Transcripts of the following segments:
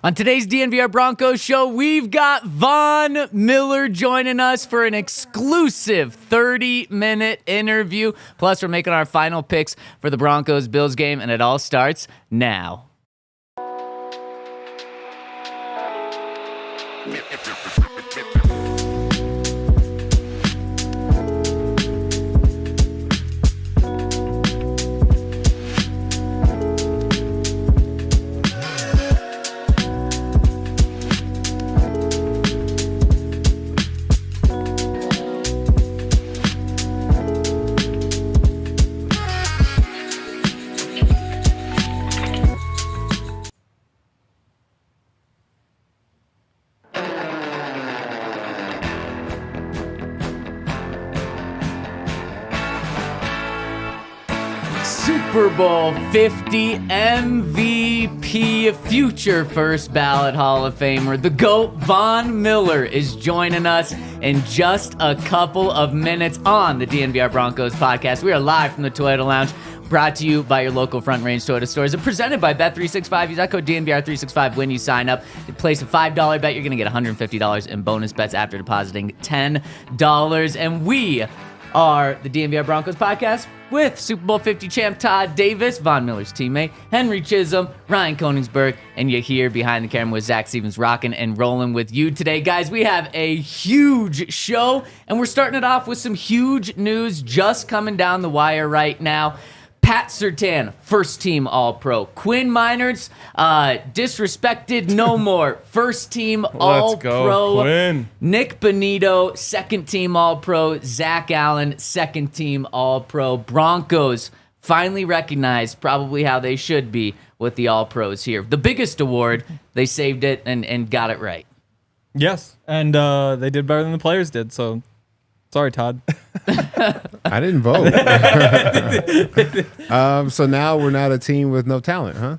On today's DNVR Broncos show, we've got Von Miller joining us for an exclusive 30-minute interview. Plus, we're making our final picks for the Broncos-Bills game, and it all starts now. Super Bowl 50 MVP, future first ballot Hall of Famer, the GOAT Von Miller is joining us in just a couple of minutes on the DNVR Broncos podcast. We are live from the Toyota Lounge, brought to you by your local Front Range Toyota stores and presented by Bet365. Use that code DNVR365 when you sign up. You place a $5 bet, you're going to get $150 in bonus bets after depositing $10. And we are the DNVR Broncos podcast with Super Bowl 50 champ Todd Davis, Von Miller's teammate, Henry Chisholm, Ryan Koenigsberg, and you're here behind the camera with Zach Stevens rocking and rolling with you today. Guys, we have a huge show, and we're starting it off with some huge news just coming down the wire right now. Pat Surtain, first-team All-Pro. Quinn Meinerz, disrespected no more. First-team All-Pro. Let's go, Quinn. Nick Bonito, second-team All-Pro. Zach Allen, second-team All-Pro. Broncos finally recognized probably how they should be with the All-Pros here. The biggest award, they saved it and got it right. Yes, and they did better than the players did, so sorry, Todd. I didn't vote. So now we're not a team with no talent, huh?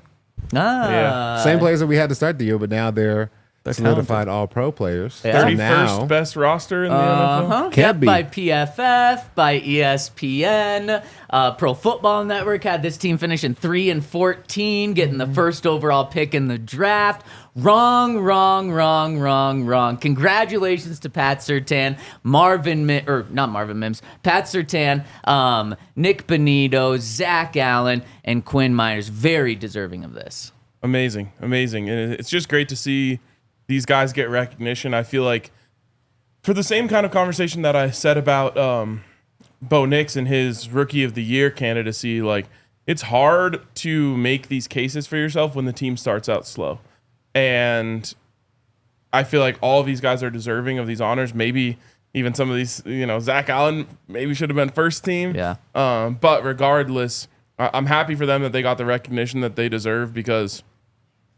Yeah. Same players that we had to start the year, but now they're solidified all-pro players. Yeah. So 31st now, best roster in the NFL. Can't be. By PFF, by ESPN, Pro Football Network had this team finishing 3-14, getting the first overall pick in the draft. Wrong. Congratulations to Pat Surtain, Pat Surtain, Nick Bonito, Zach Allen, and Quinn Meinerz. Very deserving of this. Amazing. And it's just great to see these guys get recognition. I feel like for the same kind of conversation that I said about Bo Nix and his Rookie of the Year candidacy, like it's hard to make these cases for yourself when the team starts out slow. And I feel like all of these guys are deserving of these honors. Maybe even some of these, Zach Allen maybe should have been first team. Yeah. But regardless, I'm happy for them that they got the recognition that they deserve because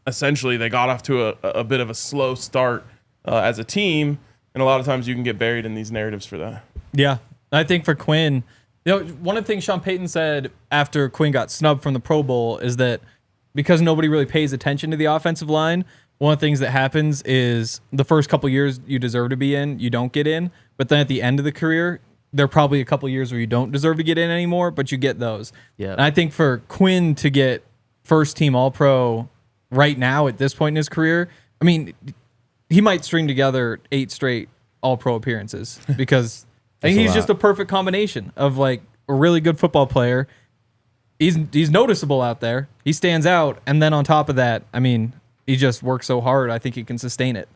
essentially they got off to a bit of a slow start as a team. And a lot of times you can get buried in these narratives for that. Yeah, I think for Quinn, one of the things Sean Payton said after Quinn got snubbed from the Pro Bowl is that because nobody really pays attention to the offensive line, one of the things that happens is the first couple years you deserve to be in, you don't get in. But then at the end of the career, there are probably a couple years where you don't deserve to get in anymore, but you get those. Yeah. And I think for Quinn to get first-team All-Pro right now at this point in his career, I mean, he might string together 8 straight All-Pro appearances because I think he's just a perfect combination of like a really good football player. He's noticeable out there. He stands out. And then on top of that, I mean, he just works so hard. I think he can sustain it.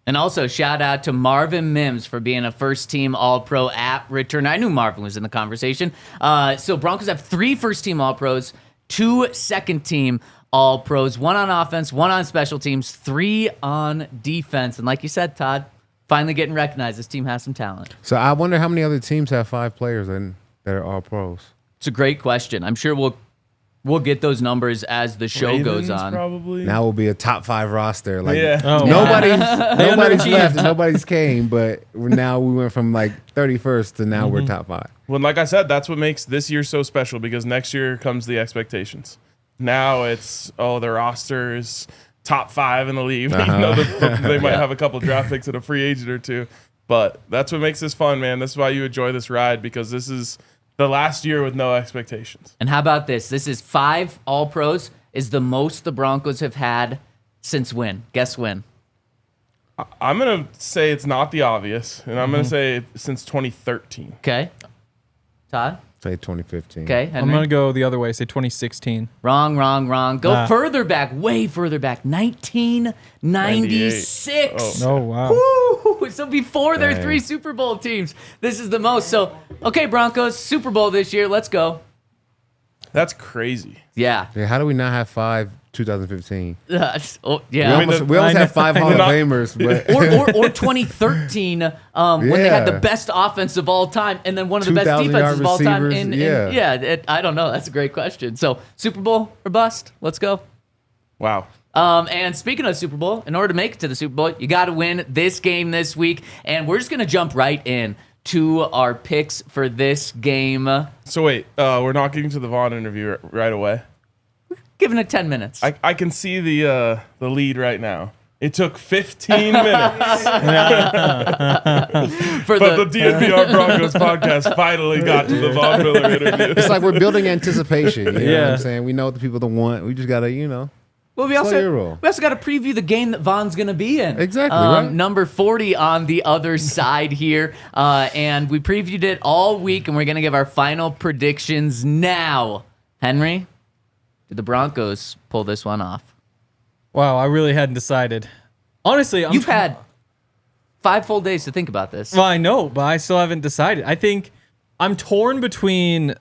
And also, shout out to Marvin Mims for being a first-team All-Pro at return. I knew Marvin was in the conversation. So Broncos have 3 first-team All-Pros, 2 second-team All-Pros, 1 on offense, 1 on special teams, 3 on defense. And like you said, Todd, finally getting recognized. This team has some talent. So I wonder how many other teams have 5 players that are all-pros. It's a great question. I'm sure we'll get those numbers as the show goes on. Probably. Now we'll be a top 5 roster. Like Yeah. nobody's left and nobody's came, but now we went from like 31st to now we're top 5. Well, like I said, that's what makes this year so special because next year comes the expectations. Now it's, the roster is top 5 in the league. Even though they might have a couple draft picks and a free agent or two. But that's what makes this fun, man. That's why you enjoy this ride because this is the last year with no expectations. And how about this? This is 5 All-Pros is the most the Broncos have had since when? Guess when? I'm going to say it's not the obvious, and I'm going to say since 2013. Okay. Todd? Say 2015. Okay. I'm Henry? going to go the other way, say 2016. Wrong. Go Nah. further back, way further back. 1996. Oh, wow. Woo! So before their Dang. 3 Super Bowl teams, this is the most. So, okay, Broncos, Super Bowl this year. Let's go. That's crazy. Yeah. Yeah, how do we not have 5 2015? Oh, We yeah. almost, we almost I have 5 Hall of not- Famers, but or 2013 when they had the Yeah. best offense of all time and then one of the best 2,000 defenses of all time. receivers, yeah. I don't know. That's a great question. So Super Bowl or bust? Let's go. Wow. And speaking of Super Bowl, in order to make it to the Super Bowl, you got to win this game this week. And we're just going to jump right in to our picks for this game. So wait, we're not getting to the Vaughn interview right away. Giving it 10 minutes. I can see the lead right now. It took 15 minutes, for but the DNVR Broncos podcast finally got to the Vaughn Miller interview. it's like we're building anticipation. You know what Yeah. I'm saying? We know what the people don't want. We just got to, Well, we Slow your roll. also got to preview the game that Vaughn's going to be in. Exactly, right. Number 40 on the other side here. And we previewed it all week, and we're going to give our final predictions now. Henry, did the Broncos pull this one off? Wow, I really hadn't decided. Honestly, You've had 5 full days to think about this. Well, I know, but I still haven't decided. I think I'm torn between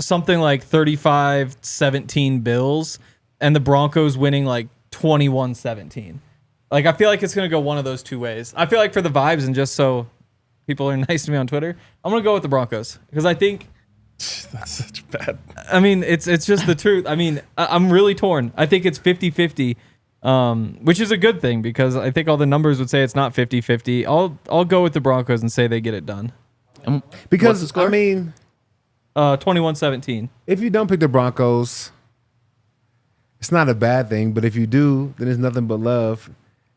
something like 35-17 Bills and the Broncos winning like 21-17. Like, I feel like it's going to go one of those two ways. I feel like for the vibes and just so people are nice to me on Twitter, I'm going to go with the Broncos because I think, That's such bad. I mean, it's just the truth. I mean, I'm really torn. I think it's 50-50. Which is a good thing because I think all the numbers would say it's not 50-50. I'll go with the Broncos and say they get it done. And what's the because, score? I mean, 21-17. if you don't pick the Broncos, it's not a bad thing. But if you do, then there's nothing but love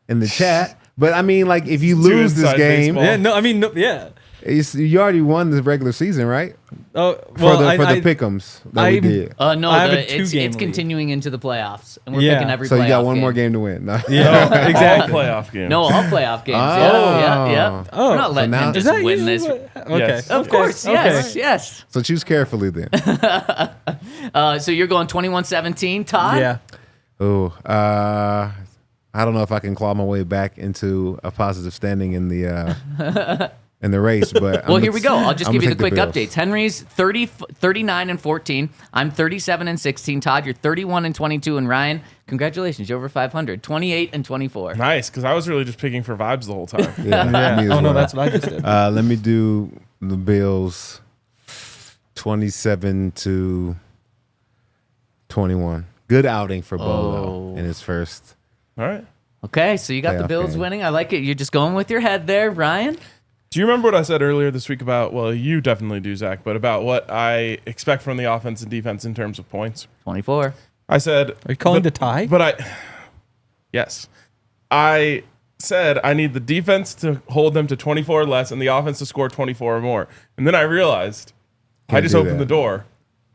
in the chat. But I mean, like, if you lose this inside game, baseball. Yeah, no, I mean, no, yeah. you already won the regular season, right? Oh, For well, the I pick'ems that we I'm- did. No, I have a it's 2-game lead. continuing into the playoffs, and we're Yeah. picking every So playoff you got one more game. game to win. No. Yeah, exactly. All playoff games. No, all playoff games. Oh. Yeah. Oh, We're not so letting now- him Is just that win usually this. what- Okay. Yes. Of course, yes, Okay. yes. So choose carefully then. So you're going 21-17, Todd? I don't know if I can claw my way back into a positive standing in the in the race, but Well, here we go. I'll just I'm give you the gonna quick take updates. Henry's 39-14. I'm 37-16. Todd, you're 31-22. And Ryan, congratulations, you're over 500. 28-24. Nice, because I was really just picking for vibes the whole time. Yeah, me as Oh, no, well. that's what I just did. Let me do the Bills 27-21. Good outing for Bo though, in his first. All right. Okay, so you got the Playoff Bills game. winning. I like it. You're just going with your head there, Ryan. Do you remember what I said earlier this week about, well, you definitely do, Zach, but about what I expect from the offense and defense in terms of points? 24. I said... Are you calling the tie? Yes. I said I need the defense to hold them to 24 or less and the offense to score 24 or more. And then I realized I Can't just do opened that. the door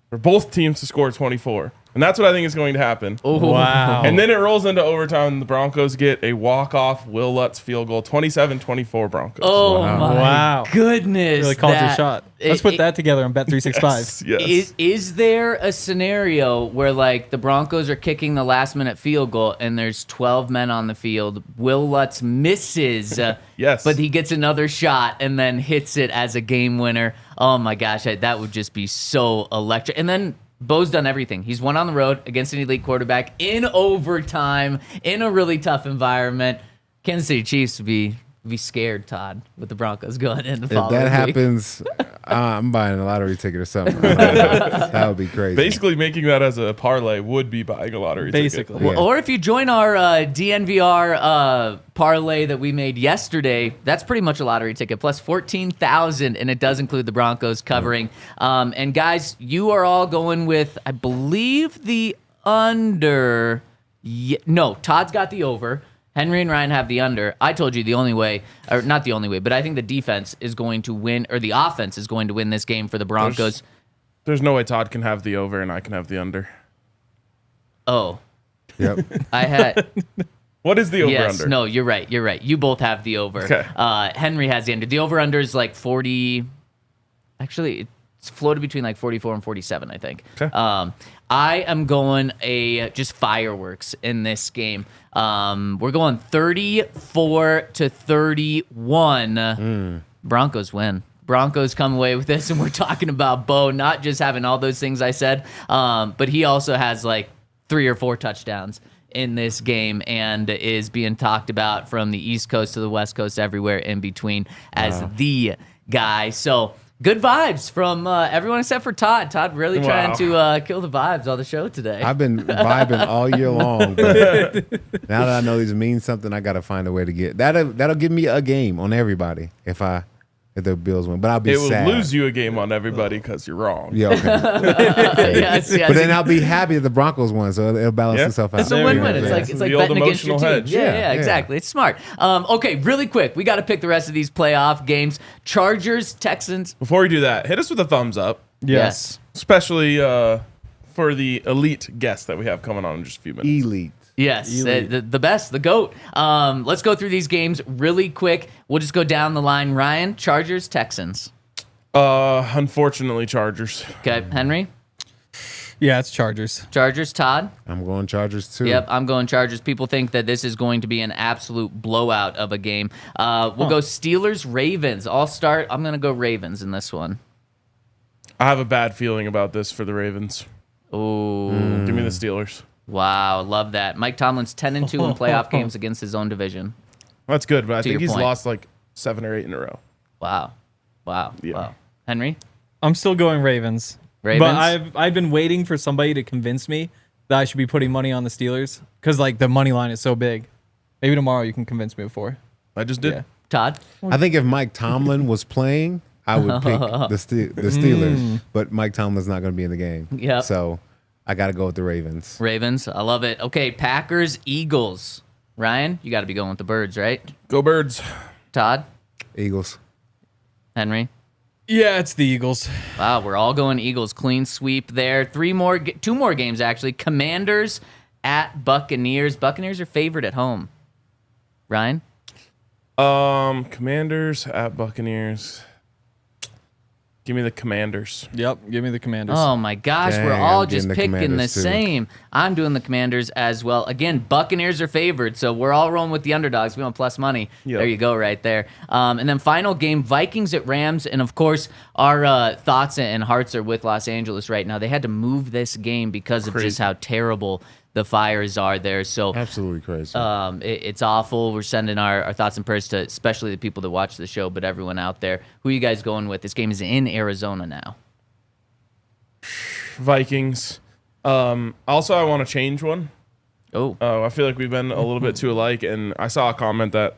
for both teams to score 24. And that's what I think is going to happen. Oh, Wow. And then it rolls into overtime, and the Broncos get a walk-off Will Lutz field goal, 27-24 Broncos. Oh, my Wow. goodness. Really called your that- shot. Let's put that together on Bet365. Yes. Is there a scenario where, like, the Broncos are kicking the last-minute field goal and there's 12 men on the field? Will Lutz misses, Yes. but he gets another shot and then hits it as a game winner. Oh, my gosh, that would just be so electric. And then Bo's done everything. He's won on the road against an elite quarterback in overtime in a really tough environment. Kansas City Chiefs would be scared, Todd, with the Broncos going in the If following that week. happens, I'm buying a lottery ticket or something. That would be crazy. Basically, making that as a parlay would be buying a lottery Basically. ticket. Yeah. Or if you join our DNVR parlay that we made yesterday, that's pretty much a lottery ticket, plus 14,000, and it does include the Broncos covering. And guys, you are all going with, I believe, the under. No, Todd's got the over. Henry and Ryan have the under. I told you the only way, or not the only way, but I think the defense is going to win, or the offense is going to win this game for the Broncos. There's no way Todd can have the over and I can have the under. Oh, Yep. I had. What is the over Yes, under? no, you're right. You're right. You both have the over. Okay. Henry has the under. The over under is like 40. Actually, it's floated between like 44 and 47, I think. Okay. I am going just fireworks in this game. We're going 34-31. Broncos win. Broncos come away with this, and we're talking about Bo not just having all those things I said, but he also has like 3 or 4 touchdowns in this game and is being talked about from the East Coast to the West Coast, everywhere in between as the guy. So good vibes from everyone except for Todd. Todd really trying to kill the vibes on the show today. I've been vibing all year long. But now that I know these mean something, I got to find a way to get that'll give me a game on everybody if the Bills win. But I'll be sad. It will lose you a game on everybody because you're wrong. Yeah, okay. Yes. But then I'll be happy that the Broncos won, so it'll balance itself out. It's a win-win. It's like The old betting against your emotional team. hedge. Yeah, exactly. It's smart. Okay, really quick. We got to pick the rest of these playoff games. Chargers, Texans. Before we do that, hit us with a thumbs up, Yes. especially for the elite guest that we have coming on in just a few minutes. Elite. Yes, the best, the GOAT. Let's go through these games really quick. We'll just go down the line. Ryan, Chargers, Texans. Unfortunately, Chargers. Okay, Henry, Yeah, it's Chargers. Chargers, Todd. I'm going Chargers too. Yep, I'm going Chargers. People think that this is going to be an absolute blowout of a game. We'll go Steelers, Ravens. I'm going to go Ravens in this one. I have a bad feeling about this for the Ravens. Oh, Give me the Steelers. wow, love that. Mike Tomlin's 10-2 in playoff games against his own division. That's good, but I think your he's point. lost like 7 or 8 in a row. Wow. Yeah. Henry, I'm still going Ravens. Ravens? But I've been waiting for somebody to convince me that I should be putting money on the Steelers because like the money line is so big. Maybe tomorrow you can convince me before. I just did. Yeah. Todd. I think if Mike Tomlin was playing, I would pick the Steelers. But Mike Tomlin's not going to be in the game. Yep. So I got to go with the Ravens. Ravens. I love it. Okay, Packers, Eagles. Ryan, you got to be going with the Birds, right? Go Birds. Todd, Eagles. Henry. Yeah, it's the Eagles. Wow, we're all going Eagles. Clean sweep there. 2 more games actually. Commanders at Buccaneers. Buccaneers are favored at home. Ryan. Commanders at Buccaneers. Give me the Commanders. Yep, give me the Commanders. Oh my gosh, we're Dang, all I'm just getting the picking the Commanders, too. same. I'm doing the Commanders as well. Again, Buccaneers are favored, so we're all rolling with the underdogs. We want plus money. Yep. There you go, right there. And then final game, Vikings at Rams, and of course, our thoughts and hearts are with Los Angeles right now. They had to move this game because of just how terrible the fires are there. So Absolutely crazy. it's awful. We're sending our thoughts and prayers to especially the people that watch the show, but everyone out there. Who are you guys going with? This game is in Arizona now. Vikings. Also, I want to change one. Oh, I feel like we've been a little bit too alike, and I saw a comment that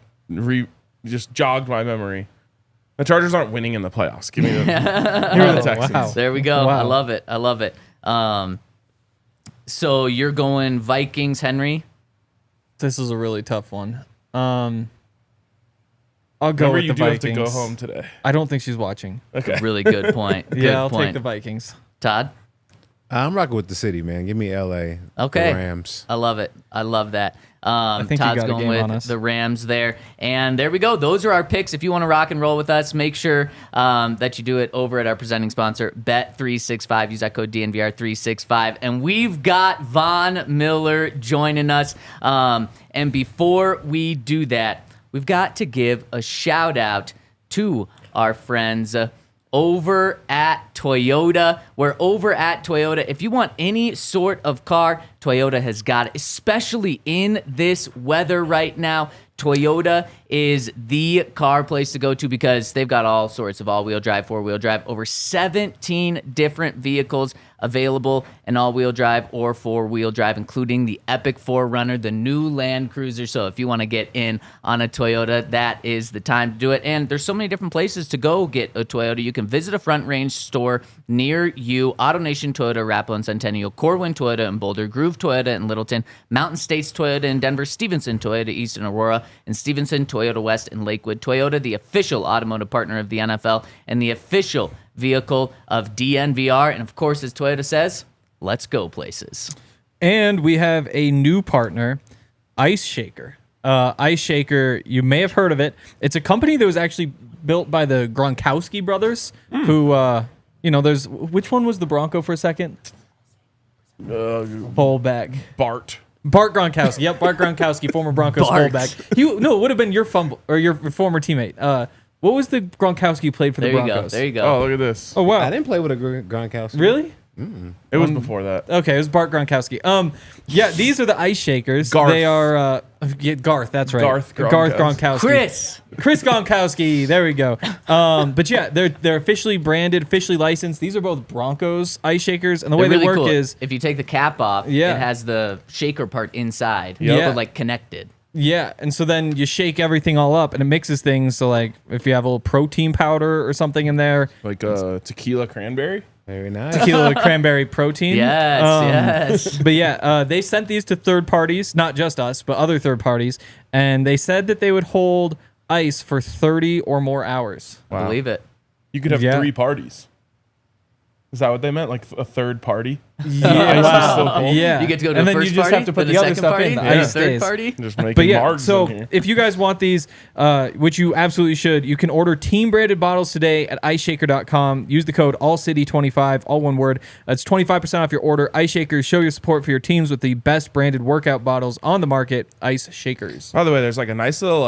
just jogged my memory. The Chargers aren't winning in the playoffs. Give me the, give me the Texans. wow. there we go. Wow. I love it. I love it. So you're going Vikings, Henry? This is a really tough one. I'll go Remember, with you the do Vikings. have to go home today. I don't think she's watching. Okay. Really good point. Good Yeah, I'll point. take the Vikings. Todd? I'm rocking with the city, man. Give me LA. Okay. The Rams. I love it. I love that. think you Todd's got a going game on with us. the Rams there. And there we go. Those are our picks. If you want to rock and roll with us, make sure that you do it over at our presenting sponsor, Bet365. Use that code DNVR365. And we've got Von Miller joining us. And before we do that, we've got to give a shout out to our friends over at Toyota. We're over at Toyota. If you want any sort of car, Toyota has got it, especially in this weather right now. Toyota is the car place to go to because they've got all sorts of all-wheel drive, four-wheel drive, over 17 different vehicles available in all-wheel drive or four-wheel drive, including the Epic 4Runner, the new Land Cruiser. So if you want to get in on a Toyota, that is the time to do it. And there's so many different places to go get a Toyota. You can visit a Front Range store near you, AutoNation Toyota, Arapahoe and Centennial, Corwin Toyota in Boulder, Groove Toyota in Littleton, Mountain States Toyota in Denver, Stevenson Toyota East in Aurora, and Stevenson Toyota West in Lakewood. Toyota, the official automotive partner of the NFL and the official vehicle of DNVR. And of course, as Toyota says, let's go places. And we have a new partner, Ice Shaker. ice shaker. You may have heard of it. It's a company that was actually built by the Gronkowski brothers, who, there's which one was the Bronco for a second? Fullback. Bart Gronkowski. Yep, Bart Gronkowski, former Broncos fullback. It would have been your your former teammate. What was the Gronkowski who played for the Broncos? There you go. Oh, look at this. Oh, wow. I didn't play with a Gronkowski. Really? It was before that. Okay, it was Bart Gronkowski. Yeah, these are the ice shakers. Garth. They are Garth. That's right. Garth Gronkowski. Chris Gronkowski. There we go. But yeah, they're officially branded, officially licensed. These are both Broncos ice shakers, and the way They're they really work cool. is if you take the cap off, Yeah. it has the shaker part inside. Yeah. But, like connected. yeah, and so then you shake everything all up, and it mixes things. So like if you have a little protein powder or something in there, Like tequila cranberry. Very nice. tequila cranberry protein. Yes. But yeah, they sent these to third parties, not just us, but other third parties, and they said that they would hold ice for 30 or more hours. I believe it. You could have Yeah. 3 parties. Is that what they meant? Like a third party? Yeah, Wow. So cool. yeah. You get to go to and the then first you just party, have to put then the other second stuff party, in. The then ice third stays. party. Just making But yeah, margs so in here. if you guys want these, which you absolutely should, you can order team branded bottles today at iceshaker.com. Use the code ALLCITY25, all one word. That's 25% off your order. Ice Shakers, show your support for your teams with the best branded workout bottles on the market. Ice Shakers. By the way, there's like a nice little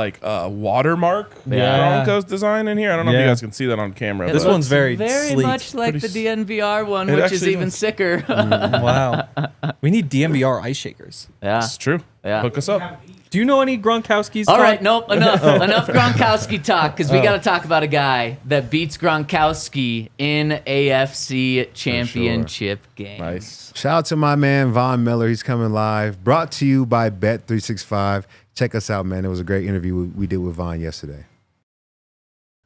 watermark Yeah. Broncos design in here. I don't know if Yeah. you guys can see that on camera. This but one's very Very sleek. much like the Pretty DNVR one, It which is actually even does. sicker. Wow. We need DNVR Ice Shakers. Yeah. it's true. Yeah. Hook us up. Do you know any Gronkowskis? All Todd? right, nope, enough Gronkowski talk, because we got to talk about a guy that beats Gronkowski in AFC Championship games. Nice. Shout out to my man Von Miller. He's coming live. Brought to you by Bet365. Check us out, man. It was a great interview we did with Von yesterday.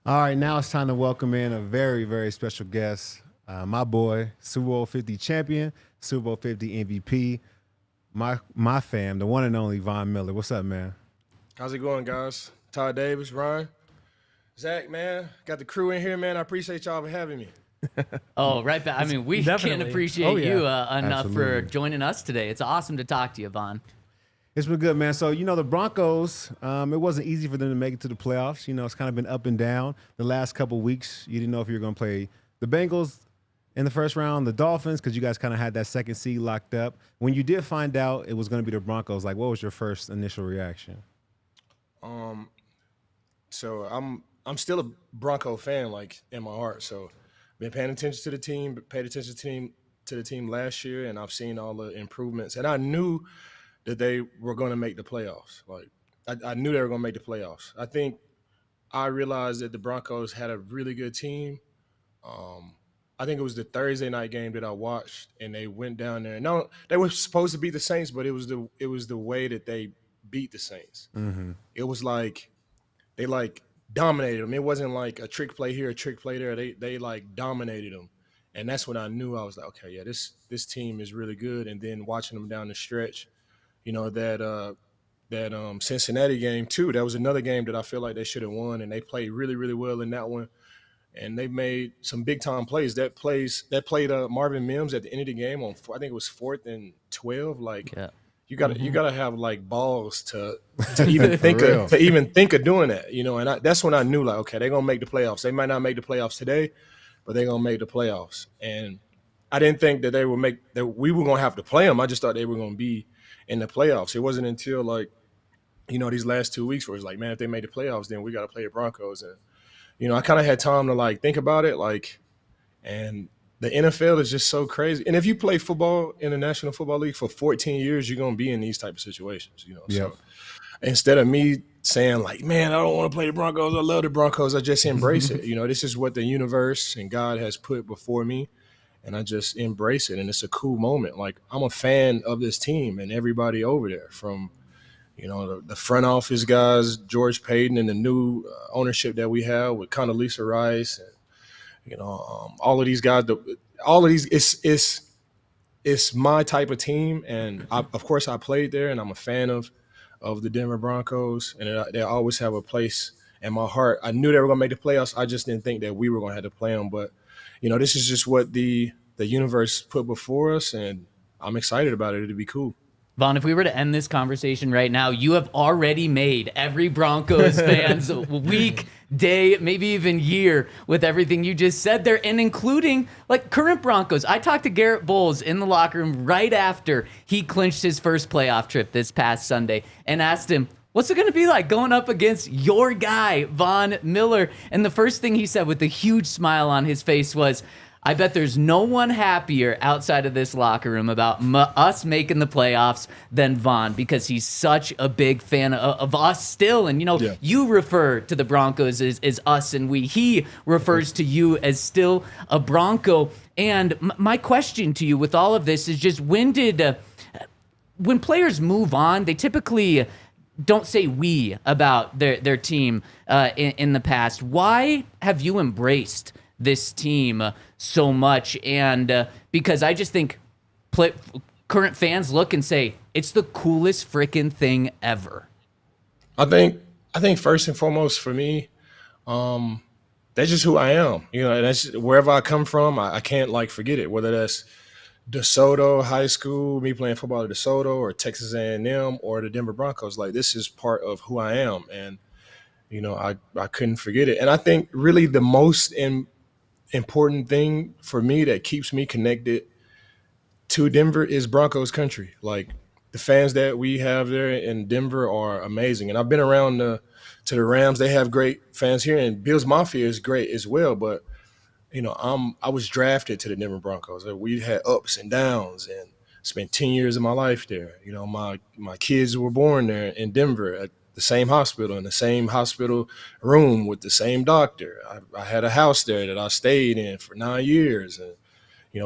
All right, now it's time to welcome in a very, very special guest. My boy, Super Bowl 50 champion, Super Bowl 50 MVP, my fam, the one and only Von Miller. What's up, man? How's it going, guys? Todd Davis, Ryan, Zach, man. Got the crew in here, man. I appreciate y'all for having me. Oh, right back. I mean, we can't Definitely. appreciate Oh, yeah. you enough for Absolutely. joining us today. It's awesome to talk to you, Vaughn. It's been good, man. So, the Broncos, it wasn't easy for them to make it to the playoffs. It's kind of been up and down the last couple weeks. You didn't know if you were going to play the Bengals in the first round, the Dolphins, because you guys kind of had that second seed locked up. When you did find out it was going to be the Broncos, like, what was your first initial reaction? So I'm still a Bronco fan, like in my heart. So been paying attention to the team, paid attention to the team last year, and I've seen all the improvements. And I knew that they were going to make the playoffs. Like I knew they were going to make the playoffs. I think I realized that the Broncos had a really good team. I think it was the Thursday night game that I watched, and they went down there. No, they were supposed to beat the Saints, but it was the way that they beat the Saints. Mm-hmm. It was like they dominated them. It wasn't like a trick play here, a trick play there. They dominated them, and that's when I knew. I was like, okay, yeah, this team is really good. And then watching them down the stretch, that Cincinnati game too. That was another game that I feel like they should have won, and they played really, really well in that one. And they made some big time plays. That played Marvin Mims at the end of the game on, I think it was 4th and 12. Yeah. You gotta have balls to even think real. of doing that, And that's when I knew okay, they're gonna make the playoffs. They might not make the playoffs today, but they're gonna make the playoffs. And I didn't think that that we were gonna have to play them. I just thought they were gonna be in the playoffs. It wasn't until these last 2 weeks where it's man, if they made the playoffs, then we gotta play the Broncos. And I kind of had time to think about it, and the NFL is just so crazy. And if you play football in the National Football League for 14 years, you're gonna be in these type of situations, Yep. So instead of me saying man, I don't want to play the Broncos, I love the Broncos, I just embrace it. This is what the universe and God has put before me, and I just embrace it. And it's a cool moment. I'm a fan of this team and everybody over there, from the front office guys, George Payton, and the new ownership that we have with Condoleezza Rice, and all of these guys. All of these, it's my type of team, and of course I played there, and I'm a fan of the Denver Broncos, and they always have a place in my heart. I knew they were gonna make the playoffs. I just didn't think that we were gonna have to play them, but this is just what the universe put before us, and I'm excited about it. It'll be cool. Vaughn, if we were to end this conversation right now, you have already made every Broncos fan's week, day, maybe even year with everything you just said there, and including like current Broncos. I talked to Garrett Bowles in the locker room right after he clinched his first playoff trip this past Sunday and asked him, what's it going to be like going up against your guy, Von Miller? And the first thing he said with a huge smile on his face was, I bet there's no one happier outside of this locker room about us making the playoffs than Vaughn, because he's such a big fan of us still. And, you refer to the Broncos as us and we. He refers to you as still a Bronco. And my question to you with all of this is just when players move on, they typically don't say we about their team in the past. Why have you embraced this team so much? And because I just think current fans look and say it's the coolest freaking thing ever. I think first and foremost for me, that's just who I am. That's wherever I come from. I can't forget it. Whether that's DeSoto High School, me playing football at DeSoto, or Texas A&M, or the Denver Broncos. This is part of who I am, and I couldn't forget it. And I think really the most important thing for me that keeps me connected to Denver is Broncos country. The fans that we have there in Denver are amazing. And I've been around to the Rams. They have great fans here, and Bills Mafia is great as well. But, I was drafted to the Denver Broncos. We had ups and downs and spent 10 years of my life there. My kids were born there in Denver at the same hospital, in the same hospital room with the same doctor. I had a house there that I stayed in for 9 years. And,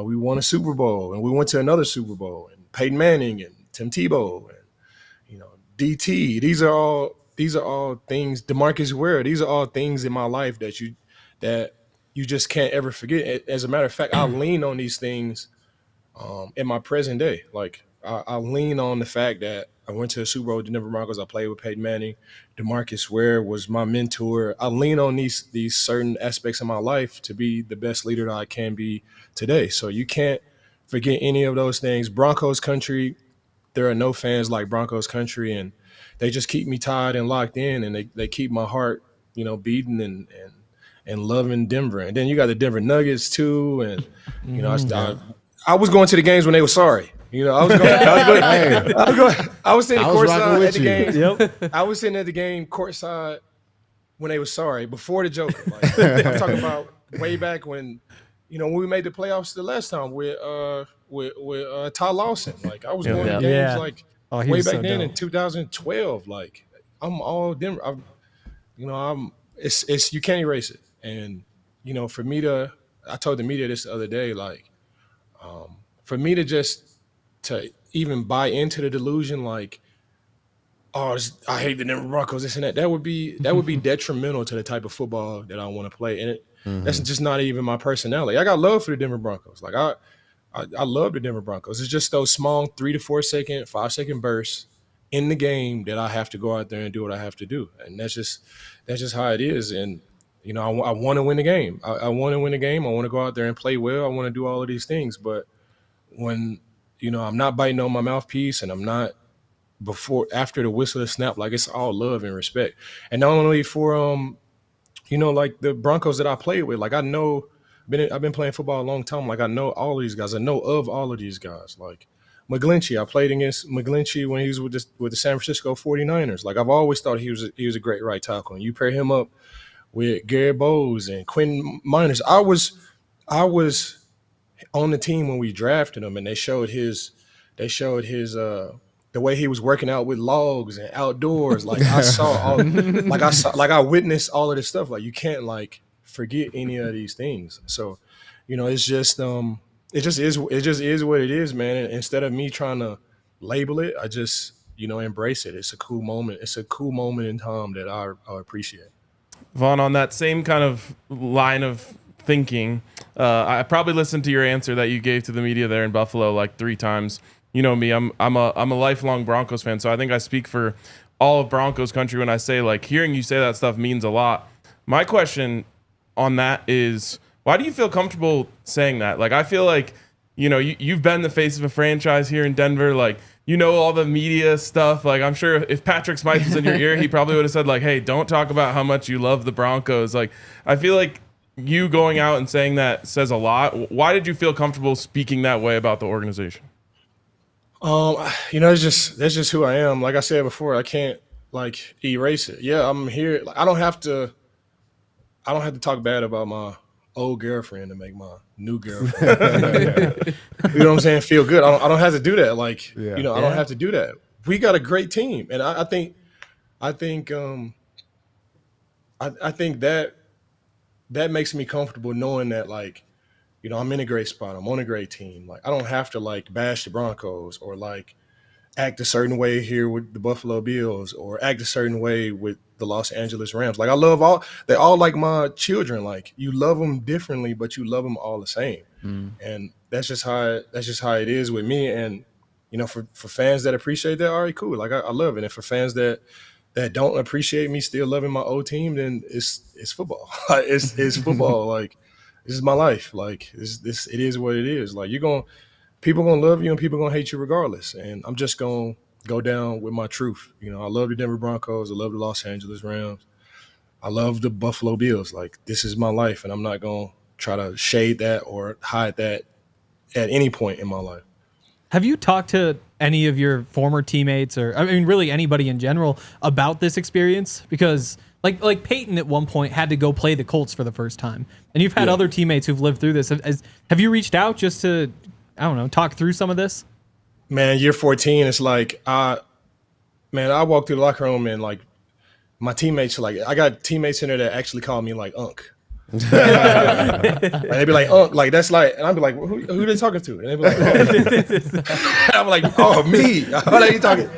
we won a Super Bowl, and we went to another Super Bowl, and Peyton Manning and Tim Tebow and, DT. These are all things, DeMarcus Ware. These are all things in my life that you just can't ever forget. As a matter of fact, I lean on these things in my present day. I lean on the fact that I went to a Super Bowl with the Denver Broncos. I played with Peyton Manning. DeMarcus Ware was my mentor. I lean on these certain aspects of my life to be the best leader that I can be today. So you can't forget any of those things. Broncos country, there are no fans like Broncos country, and they just keep me tied and locked in, and they keep my heart, beating and loving Denver. And then you got the Denver Nuggets too, and I was going to the games when they were sorry. I was sitting courtside at the game. Yep. I was sitting at the game courtside when they were sorry, before the Joker. I'm talking about way back when, when we made the playoffs the last time with Todd Lawson. I was going to games way back then in 2012. I'm all Denver. It's you can't erase it. And for me I told the media this the other day. For me to even buy into the delusion, I hate the Denver Broncos, this and that. That would be detrimental to the type of football that I want to play. And that's just not even my personality. I got love for the Denver Broncos. I love the Denver Broncos. It's just those small 3 to 4 second, 5 second bursts in the game that I have to go out there and do what I have to do. And that's just how it is. And I want to win the game. I want to win the game. I want to go out there and play well. I want to do all of these things. But when I'm not biting on my mouthpiece, and I'm not after the whistle to snap, it's all love and respect. And not only for the Broncos that I played with, I've been playing football a long time. I know all of these guys. I know of all of these guys. McGlinchey, I played against McGlinchey when he was with the San Francisco 49ers. I've always thought he was a great right tackle. And you pair him up with Garrett Bowles and Quinn Miners. I was on the team when we drafted him, and they showed his the way he was working out with logs and outdoors. I witnessed all of this stuff. You can't forget any of these things. So, it's just it just is what it is, man. And instead of me trying to label it, I just embrace it. It's a cool moment. It's a cool moment in time that I appreciate. Vaughn, on that same kind of line of thinking, I probably listened to your answer that you gave to the media there in Buffalo 3 times. You know me, I'm a lifelong Broncos fan, so I think I speak for all of Broncos country when I say hearing you say that stuff means a lot. My question on that is, why do you feel comfortable saying that? I feel you've been the face of a franchise here in Denver. you know, all the media stuff. Like, I'm sure if Patrick Smythe was in your ear, he probably would have said, like, hey, don't talk about how much you love the Broncos. Like, I feel like you going out and saying that says a lot. Why did you feel comfortable speaking that way about the organization? You know, that's just who I am. Like I said before, I can't like erase it. Yeah, I'm here. Like, I don't have to talk bad about my old girlfriend to make my new girlfriend. You know what I'm saying? Feel good. I don't have to do that. Like, you know, I don't have to do that. We got a great team, and I think that makes me comfortable knowing that, like, you know, I'm in a great spot. I'm on a great team. Like, I don't have to like bash the Broncos or like act a certain way here with the Buffalo Bills or act a certain way with the Los Angeles Rams. Like, I love they're all like my children. Like, you love them differently, but you love them all the same. And that's just how it is with me. And, you know, for fans that appreciate that, all right, cool. Like, I love it. And for fans that don't appreciate me still loving my old team, then it's football. It's football. Like, this is my life. Like, it is what it is. Like, people gonna love you and people gonna hate you regardless. And I'm just gonna go down with my truth. You know, I love the Denver Broncos. I love the Los Angeles Rams. I love the Buffalo Bills. Like, this is my life, and I'm not gonna try to shade that or hide that at any point in my life. Have you talked to any of your former teammates, or I mean, really anybody in general, about this experience? Because like Peyton at one point had to go play the Colts for the first time, and you've had other teammates who've lived through this. Have you reached out just to, I don't know, talk through some of this? Man, year 14, it's like, I walk through the locker room and like my teammates are like, I got teammates in there that actually call me like Unc. And they'd be like, Unc, like that's like, and I'd be like, who they talking to? And they'd be like, oh. I'm like, oh, me. What are you talking?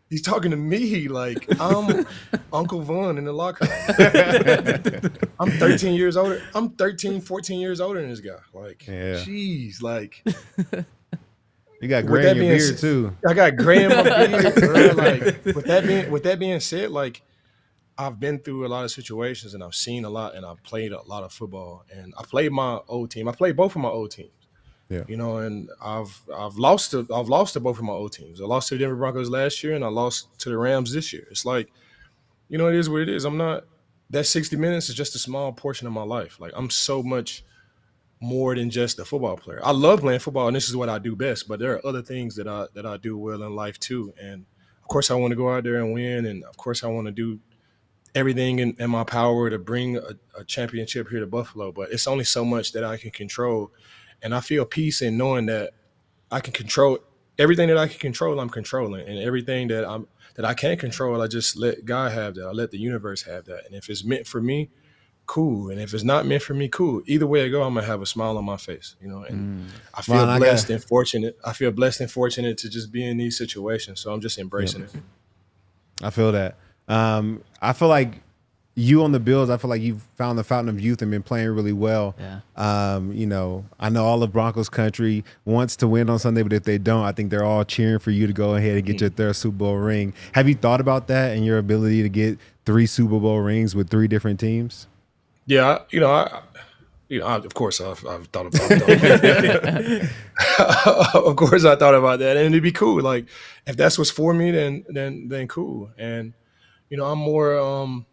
He's talking to me. Like, I'm Uncle Vaughn in the locker room. I'm 13 years older. I'm 13, 14 years older than this guy. Like, jeez, like. You got gray in your beard too. I got gray in my beard, bro. Like, with that being said, like, I've been through a lot of situations and I've seen a lot and I've played a lot of football and I played my old team. I played both of my old teams. Yeah. You know, and I've lost to both of my old teams. I lost to the Denver Broncos last year and I lost to the Rams this year. It's like, you know, it is what it is. That 60 minutes is just a small portion of my life. Like, I'm so much more than just a football player. I love playing football and this is what I do best, but there are other things that I do well in life too. And of course I want to go out there and win. And of course I want to do everything in my power to bring a championship here to Buffalo, but it's only so much that I can control. And I feel peace in knowing that I can control everything that I can control. I'm controlling, and everything that I can't control, I just let God have that. I let the universe have that. And if it's meant for me, cool. And if it's not meant for me, cool. Either way I go, I'm gonna have a smile on my face, you know. And I feel blessed and fortunate. I feel blessed and fortunate to just be in these situations. So I'm just embracing it. I feel that. I feel like you on the Bills, I feel like you've found the fountain of youth and been playing really well. Yeah. You know, I know all of Broncos country wants to win on Sunday, but if they don't, I think they're all cheering for you to go ahead and get your third Super Bowl ring. Have you thought about that and your ability to get 3 Super Bowl rings with 3 different teams? Yeah, of course I've thought about that. Of course I thought about that, and it'd be cool. Like, if that's what's for me, then cool. And you know, I'm more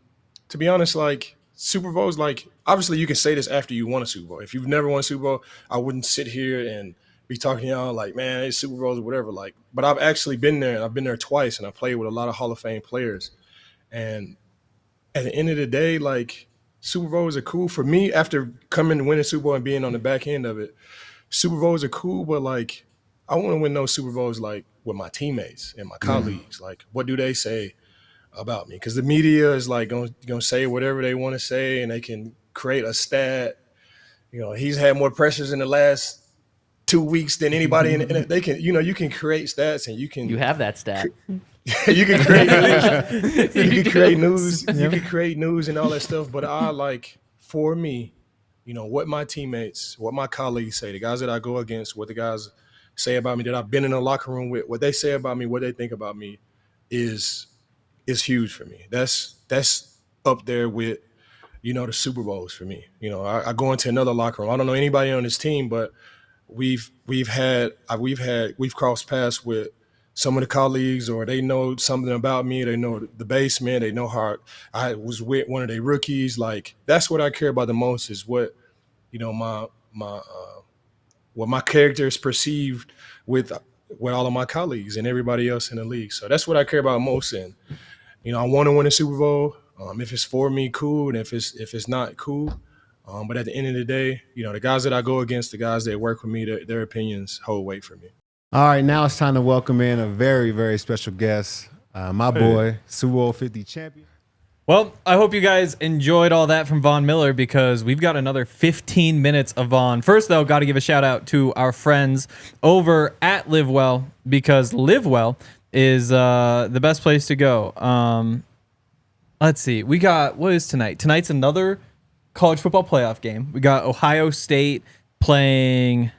to be honest, like, Super Bowls, like, obviously you can say this after you won a Super Bowl. If you've never won a Super Bowl, I wouldn't sit here and be talking to y'all like, man, it's Super Bowls or whatever. Like, but I've actually been there, and I've been there twice, and I played with a lot of Hall of Fame players. And at the end of the day, like, Super Bowls are cool for me. After coming to win a Super Bowl and being on the back end of it, Super Bowls are cool, but like, I want to win those Super Bowls like with my teammates and my colleagues. Like, what do they say about me? Because the media is like going to say whatever they want to say, and they can create a stat. You know, he's had more pressures in the last 2 weeks than anybody, and they can, you know, you can create stats, and you have that stat. You can create news. You can create news. You can create news and all that stuff. But I, like, for me, you know, what my teammates, what my colleagues say, the guys that I go against, what the guys say about me that I've been in the locker room with, what they say about me, what they think about me is huge for me. That's up there with, you know, the Super Bowls for me. You know, I go into another locker room. I don't know anybody on this team, but we've crossed paths with some of the colleagues, or they know something about me. They know the basement. They know how I was with one of their rookies. Like, that's what I care about the most, is what, what my character is perceived with all of my colleagues and everybody else in the league. So that's what I care about most. And, I want to win a Super Bowl. If it's for me, cool. And if it's not, cool. But at the end of the day, the guys that I go against, the guys that work with me, their opinions hold weight for me. All right, now it's time to welcome in a very, very special guest, my boy, Super Bowl 50 champion. Well, I hope you guys enjoyed all that from Von Miller, because we've got another 15 minutes of Von. First, though, got to give a shout out to our friends over at Live Well, because Live Well is the best place to go. Let's see. We got, what is tonight? Tonight's another college football playoff game. We got Ohio State playing.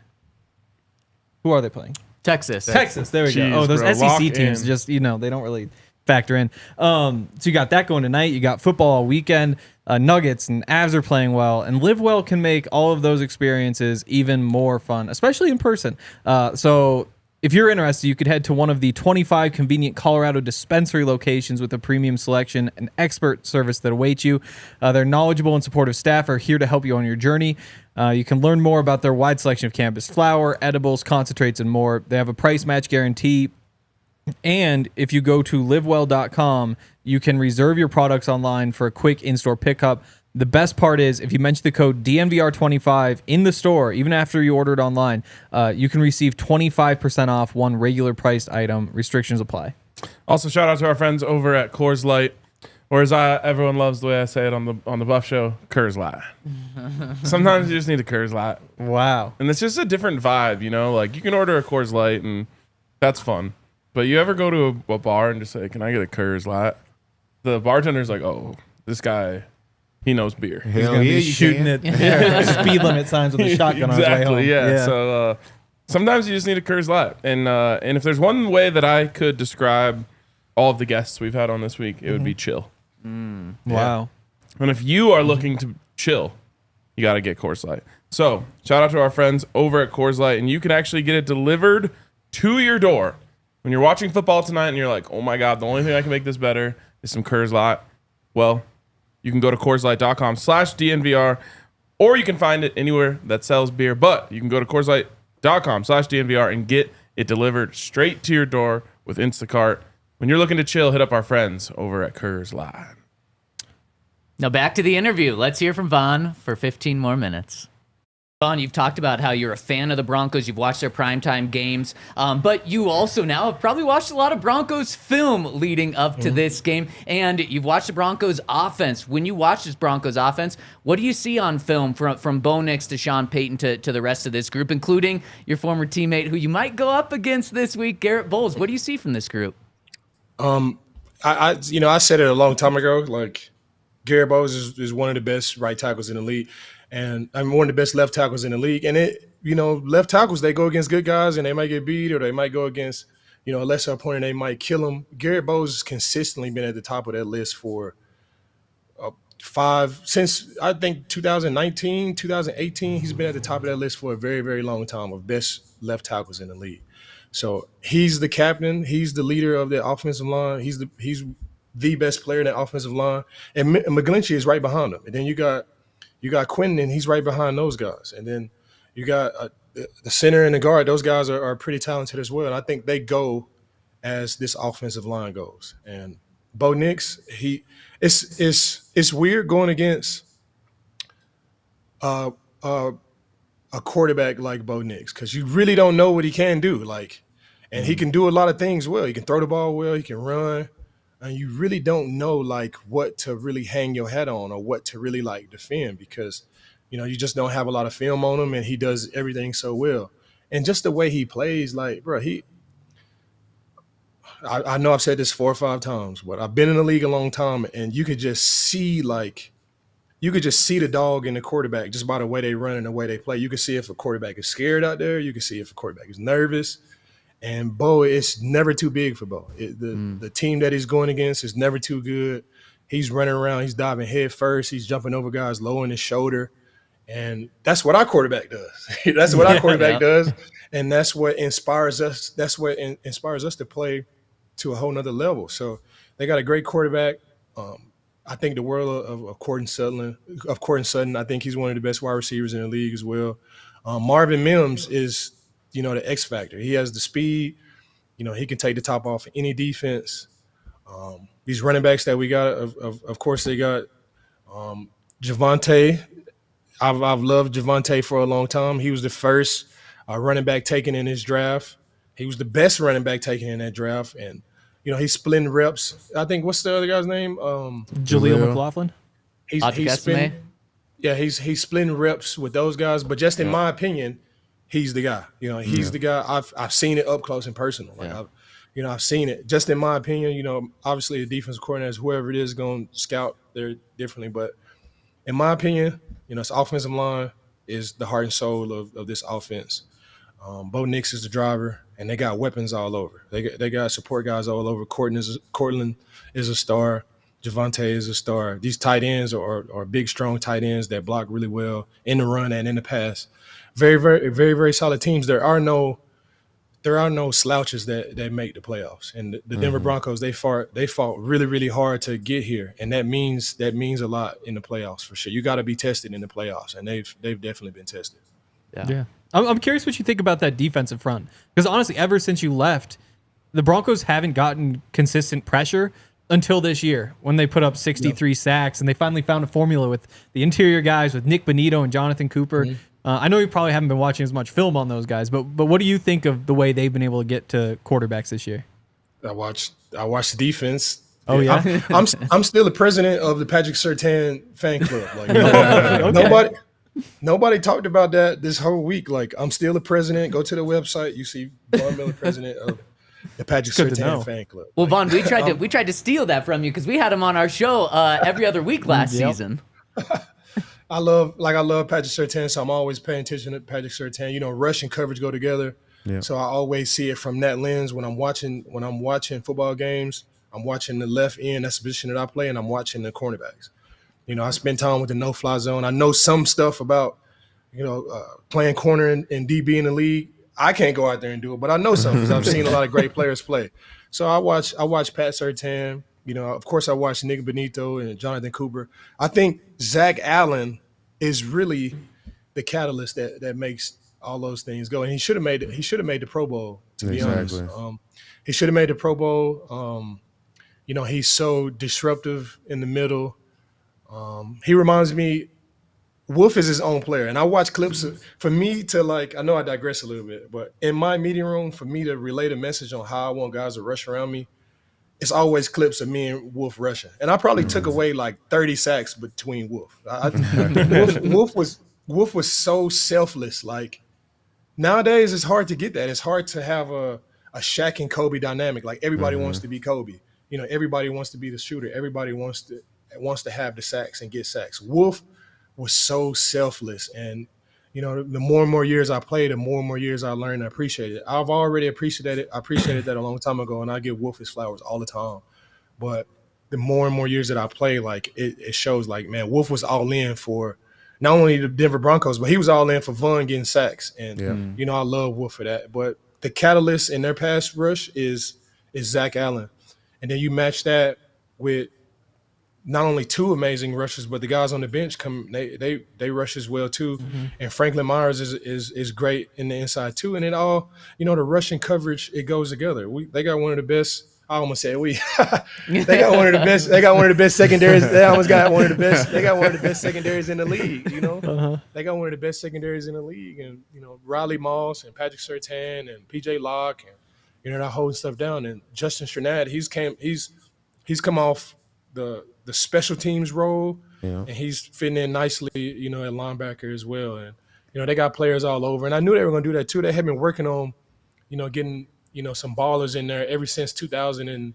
Who are they playing? Texas. There we Jeez, go. Oh, those bro, SEC lock teams in. just, they don't really factor in. So you got that going tonight. You got football all weekend. Nuggets and Avs are playing well, and Live Well can make all of those experiences even more fun, especially in person. So if you're interested, you could head to one of the 25 convenient Colorado dispensary locations with a premium selection and expert service that awaits you. Their knowledgeable and supportive staff are here to help you on your journey. You can learn more about their wide selection of cannabis flower, edibles, concentrates, and more. They have a price match guarantee. And if you go to livewell.com, you can reserve your products online for a quick in-store pickup. The best part is, if you mention the code DNVR25 in the store, even after you order it online, you can receive 25% off one regular priced item. Restrictions apply. Also, shout out to our friends over at Coors Light, or as everyone loves the way I say it on the Buff Show, Coors Light. Sometimes you just need a Coors Light. Wow. And it's just a different vibe, Like, you can order a Coors Light, and that's fun. But you ever go to a bar and just say, "Can I get a Coors Light?" The bartender's like, "Oh, this guy, he knows beer." Hell yeah, Be you shooting can. it speed limit signs with a shotgun on his way home. Exactly, yeah. So sometimes you just need a Coors Light. And if there's one way that I could describe all of the guests we've had on this week, it would be chill. Wow. And if you are looking to chill, you got to get Coors Light. So shout out to our friends over at Coors Light, and you can actually get it delivered to your door. When you're watching football tonight and you're like, "Oh my God, the only thing I can make this better is some Coors Light." Well, you can go to CoorsLight.com/DNVR, or you can find it anywhere that sells beer. But you can go to CoorsLight.com/DNVR and get it delivered straight to your door with Instacart. When you're looking to chill, hit up our friends over at Coors Light. Now back to the interview. Let's hear from Von for 15 more minutes. Von, you've talked about how you're a fan of the Broncos. You've watched their primetime games, but you also now have probably watched a lot of Broncos film leading up to this game, and you've watched the Broncos offense. When you watch this Broncos offense, what do you see on film from Bo Nix to Sean Payton to the rest of this group, including your former teammate who you might go up against this week, Garrett Bowles? What do you see from this group? I said it a long time ago. Like, Garrett Bowles is one of the best right tackles in the league, and I'm one of the best left tackles in the league. And left tackles, they go against good guys and they might get beat, or they might go against a lesser opponent, they might kill them. Garrett Bowles has consistently been at the top of that list for since I think 2019, 2018. He's been at the top of that list for a very, very long time of best left tackles in the league. So he's the captain. He's the leader of the offensive line. He's the best player in that offensive line. And McGlinchey is right behind him. And then you got Quentin, and he's right behind those guys. And then you got the center and the guard. Those guys are pretty talented as well. And I think they go as this offensive line goes. And Bo Nix, it's weird going against a quarterback like Bo Nix, because you really don't know what he can do. And he can do a lot of things well. He can throw the ball well. He can run. And you really don't know what to really hang your hat on, or what to really defend, because you just don't have a lot of film on him, and he does everything so well. And just the way he plays, I know I've said this 4 or 5 times, but I've been in the league a long time, and you could just see the dog in the quarterback just by the way they run and the way they play. You can see if a quarterback is scared out there. You can see if a quarterback is nervous. And Bo, it's never too big for Bo. The team that he's going against is never too good. He's running around. He's diving head first. He's jumping over guys, lowering his shoulder. And that's what our quarterback does. That's what our quarterback does. And that's what inspires us. That's what inspires us to play to a whole nother level. So they got a great quarterback. I think the world of Courtland Sutton. I think he's one of the best wide receivers in the league as well. Marvin Mims is, the X factor. He has the speed. He can take the top off any defense. These running backs that we got, of course, they got Javonte. I've loved Javonte for a long time. He was the first running back taken in his draft. He was the best running back taken in that draft, and he's splitting reps. I think what's the other guy's name? Jaleel McLaughlin. He's splitting reps with those guys. But just in my opinion, he's the guy. He's the guy. I've seen it up close and personal. I've seen it. Just in my opinion, obviously the defensive coordinator, whoever it is, going to scout there differently. But in my opinion, this offensive line is the heart and soul of this offense. Bo Nix is the driver, and they got weapons all over. They got support guys all over. Courtland is a star. Javonte is a star. These tight ends are big, strong tight ends that block really well in the run and in the pass. Very, very, very, very solid teams. There are no slouches that make the playoffs. And the Denver Broncos, they fought really, really hard to get here, and that means a lot in the playoffs for sure. You got to be tested in the playoffs, and they've definitely been tested. Yeah. I'm curious what you think about that defensive front, because honestly, ever since you left, the Broncos haven't gotten consistent pressure until this year when they put up 63 sacks, and they finally found a formula with the interior guys, with Nick Bonito and Jonathan Cooper. I know you probably haven't been watching as much film on those guys, but what do you think of the way they've been able to get to quarterbacks this year? I watched the defense. Oh yeah, I'm still the president of the Patrick Surtain fan club. Like nobody talked about that this whole week. Like, I'm still the president. Go to the website. You see Von Miller, president of the Patrick Surtain fan club. Well, Vaughn, we tried to steal that from you because we had him on our show every other week last season. I love Patrick Surtain, so I'm always paying attention to Patrick Surtain. Rush and coverage go together. Yeah. So I always see it from that lens when I'm watching football games. I'm watching the left end, that's the position that I play, and I'm watching the cornerbacks. I spend time with the no-fly zone. I know some stuff about, playing corner and DB in the league. I can't go out there and do it, but I know some because I've seen a lot of great players play. So I watch Pat Surtain. Of course, I watch Nick Bonito and Jonathan Cooper. I think Zach Allen is really the catalyst that makes all those things go. And he should have made the Pro Bowl, to be honest. He should have made the Pro Bowl. He's so disruptive in the middle. He reminds me, Wolf is his own player. And I watch clips for me to, I know I digress a little bit, but in my meeting room, for me to relay a message on how I want guys to rush around me, it's always clips of me and Wolf rushing. And I probably took away 30 sacks between Wolf. Wolf was so selfless. Nowadays, it's hard to get that. It's hard to have a Shaq and Kobe dynamic. Everybody wants to be Kobe. Everybody wants to be the shooter. Everybody wants to have the sacks and get sacks. Wolf was so selfless. And, the more and more years I played, the more and more years I learned and appreciated it. I've already appreciated that a long time ago, and I give Wolf his flowers all the time. But the more and more years that I play, it shows, man, Wolf was all in for not only the Denver Broncos, but he was all in for Von getting sacks. And, I love Wolf for that. But the catalyst in their pass rush is Zach Allen. And then you match that with not only two amazing rushers, but the guys on the bench they rush as well too. And Franklin Myers is great in the inside too. And it all, the rushing coverage, it goes together. They got one of the best. I almost said we. They got one of the best. They got one of the best secondaries. They almost got one of the best. They got one of the best secondaries in the league. They got one of the best secondaries in the league. And Riley Moss and Patrick Surtain and PJ Locke and they're holding stuff down. And Justin Strnad, he's come off the special teams role, and he's fitting in nicely, at linebacker as well. And, they got players all over. And I knew they were going to do that too. They had been working on, getting, some ballers in there ever since 2000. And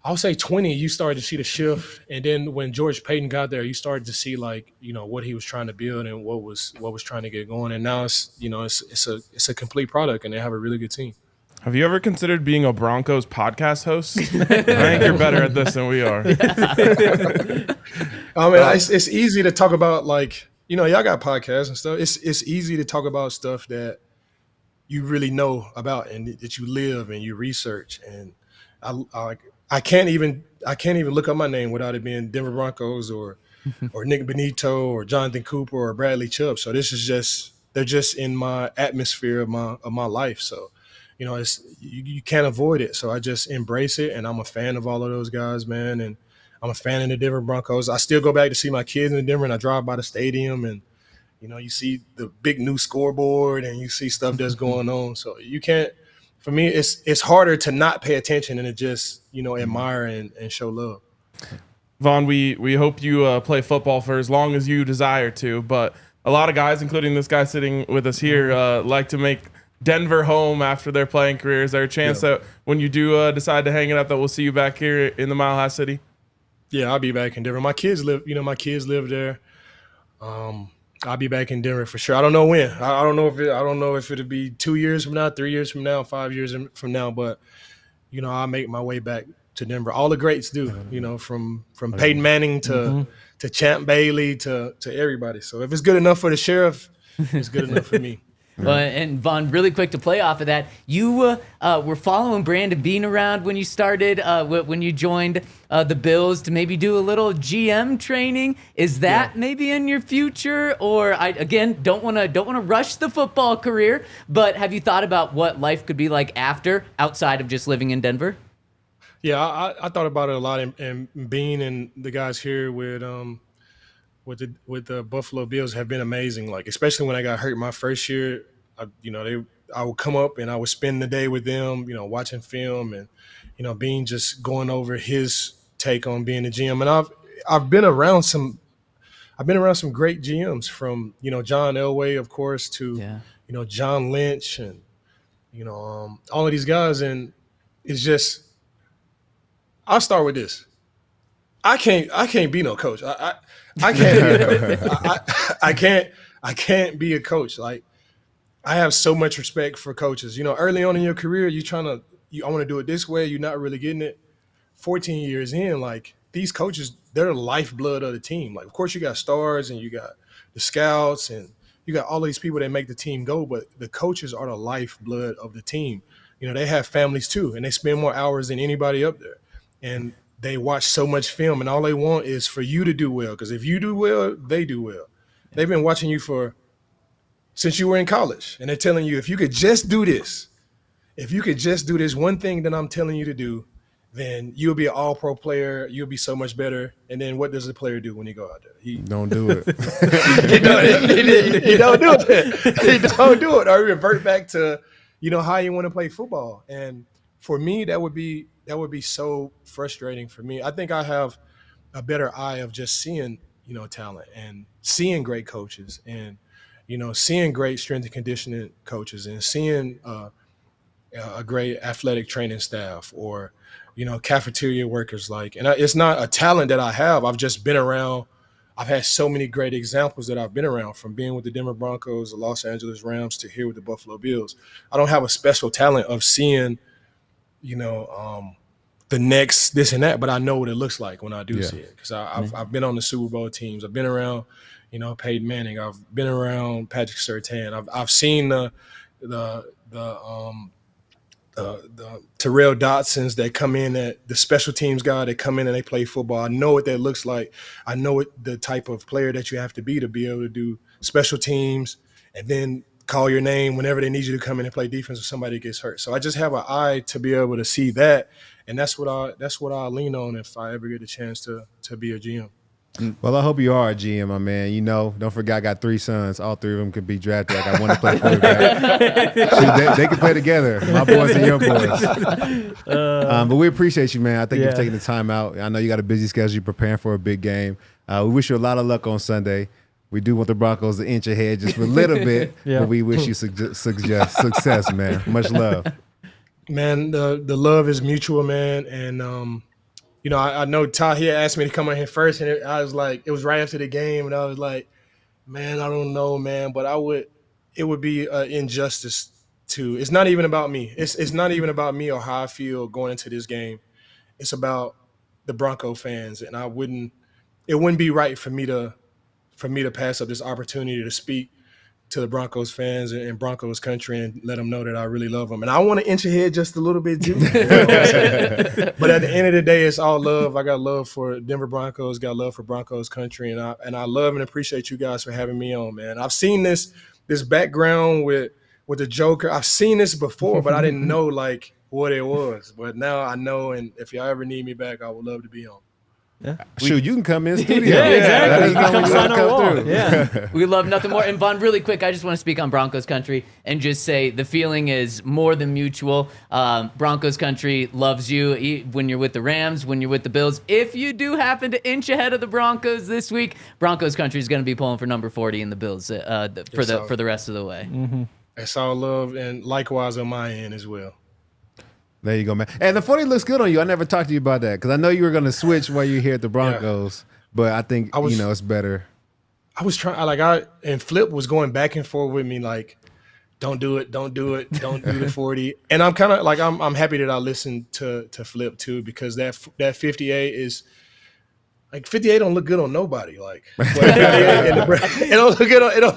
I'll say 20, you started to see the shift. And then when George Payton got there, you started to see what he was trying to build and what was trying to get going. And now it's, it's a complete product, and they have a really good team. Have you ever considered being a Broncos podcast host? I think you're better at this than we are. I mean, it's easy to talk about y'all got podcasts and stuff. It's easy to talk about stuff that you really know about and that you live and you research. And I can't even look up my name without it being Denver Broncos or Nick Benito or Jonathan Cooper or Bradley Chubb. So this is they're just in my atmosphere of my life. So, it's you can't avoid it. So I just embrace it, and I'm a fan of all of those guys, man. And I'm a fan of the Denver Broncos. I still go back to see my kids in Denver, and I drive by the stadium, and you see the big new scoreboard, and you see stuff that's going on. So you can't. For me, it's harder to not pay attention and to just admire and show love. Vaughn, we hope you play football for as long as you desire to, but a lot of guys, including this guy sitting with us here, like to make Denver home after their playing career. Is there a chance that when you do decide to hang it up that we'll see you back here in the Mile High City? Yeah, I'll be back in Denver. My kids live there. I'll be back in Denver for sure. I don't know when. I don't know if it'll be 2 years from now, 3 years from now, 5 years from now, but I'll make my way back to Denver. All the greats do, from Peyton Manning to Champ Bailey to everybody. So if it's good enough for the sheriff, it's good enough for me. And Vaughn, really quick to play off of that, you were following Brandon Beane around when you started, when you joined the Bills to maybe do a little GM training. Is that maybe in your future? Or I don't want to rush the football career, but have you thought about what life could be like after, outside of just living in Denver? Yeah, I thought about it a lot, and Beane and the guys here with the Buffalo Bills have been amazing. Like, especially when I got hurt my first year, I would come up and I would spend the day with them, watching film and, Beane just going over his take on being a GM. And I've been around some great GMs, from, John Elway, of course, to, John Lynch and, all of these guys. And it's just, I'll start with this. I can't be no coach. I can't be a coach. I can't be a coach. Like, I have so much respect for coaches. Early on in your career, I want to do it this way. You're not really getting it. 14 years in, like, these coaches, they're the lifeblood of the team. Like, of course, you got stars and you got the scouts and you got all these people that make the team go, but the coaches are the lifeblood of the team. They have families too, and they spend more hours than anybody up there. And they watch so much film, and all they want is for you to do well, because if you do well, they do well. They've been watching you since you were in college, and they're telling you, if you could just do this one thing that I'm telling you to do, then you'll be an all-pro player. You'll be so much better. And then what does the player do when he go out there? He don't do it. He don't do it. He don't do it. Or revert back to, how you want to play football. And for me, that would be so frustrating for me. I think I have a better eye of just seeing, talent and seeing great coaches and, seeing great strength and conditioning coaches and seeing a great athletic training staff or, cafeteria workers. And it's not a talent that I have. I've just been around. I've had so many great examples that I've been around, from being with the Denver Broncos, the Los Angeles Rams, to here with the Buffalo Bills. I don't have a special talent of seeing, the next this and that, but I know what it looks like when I do see it, because I've been on the Super Bowl teams. I've been around, Peyton Manning. I've been around Patrick Surtain. I've seen the Terrell Dotsons that come in, at the special teams guy that come in and they play football. I know what that looks like. I know the type of player that you have to be able to do special teams and then call your name whenever they need you to come in and play defense if somebody gets hurt. So I just have an eye to be able to see that, and that's what I lean on if I ever get a chance to be a GM. Well, I hope you are a GM, my man. Don't forget I got 3 sons. All 3 of them could be drafted. Like, I want to play quarterback. Shoot, they can play together. My boys and your boys. But we appreciate you, man. I think you've taken the time out. I know you got a busy schedule. You're preparing for a big game. We wish you a lot of luck on Sunday. We do want the Broncos to inch ahead just for a little bit, but we wish you success, man. Much love. Man, the love is mutual, man. And, I know Ty here asked me to come on here first, and I was like, it was right after the game, and I was like, man, I don't know, man, but it would be injustice to. It's not even about me. It's not even about me or how I feel going into this game. It's about the Bronco fans, and it wouldn't be right for me to for me to pass up this opportunity to speak to the Broncos fans and Broncos country and let them know that I really love them. And I want to inch ahead just a little bit too. You know what I'm saying? But at the end of the day, it's all love. I got love for Denver Broncos, got love for Broncos country, and I love and appreciate you guys for having me on, man. I've seen this background with the Joker. I've seen this before, but I didn't know like what it was. But now I know, and if y'all ever need me back, I would love to be on. Yeah. Shoot, you can come in studio. Yeah, exactly. You can come sign our wall. through. Yeah. We love nothing more. And Vaughn, really quick, I just want to speak on Broncos country and just say the feeling is more than mutual. Broncos country loves you when you're with the Rams, when you're with the Bills. If you do happen to inch ahead of the Broncos this week, Broncos country is going to be pulling for number 40 in the Bills for the rest of the way. Mm-hmm. That's all love, and likewise on my end as well. There you go, man. And the 40 looks good on you. I never talked to you about that because I know you were going to switch while you're here at the Broncos, but I think it's better. I was and Flip was going back and forth with me like, don't do it, don't do the 40. And I'm kind of like, I'm happy that I listened to Flip too, because that 58 is like 58 don't look good on nobody. Like, it don't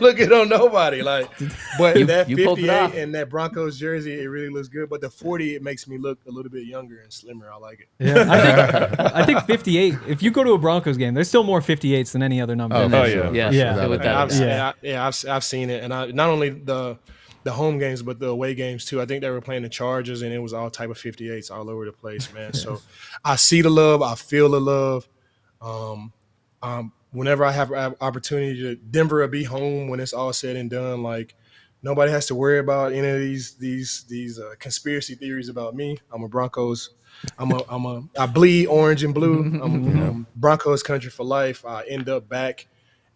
look good on nobody. Like, but that 58 and that Broncos jersey, it really looks good. But the 40, it makes me look a little bit younger and slimmer. I like it. Yeah, I think 58. If you go to a Broncos game, there's still more 58s than any other number. I've seen it, and not only the home games, but the away games too. I think they were playing the Chargers, and it was all type of 58s all over the place, man. So I see the love, I feel the love. Whenever I have opportunity to Denver will be home when it's all said and done. Like nobody has to worry about any of these conspiracy theories about me. I'm a Broncos. I bleed orange and blue. I'm Broncos country for life. I end up back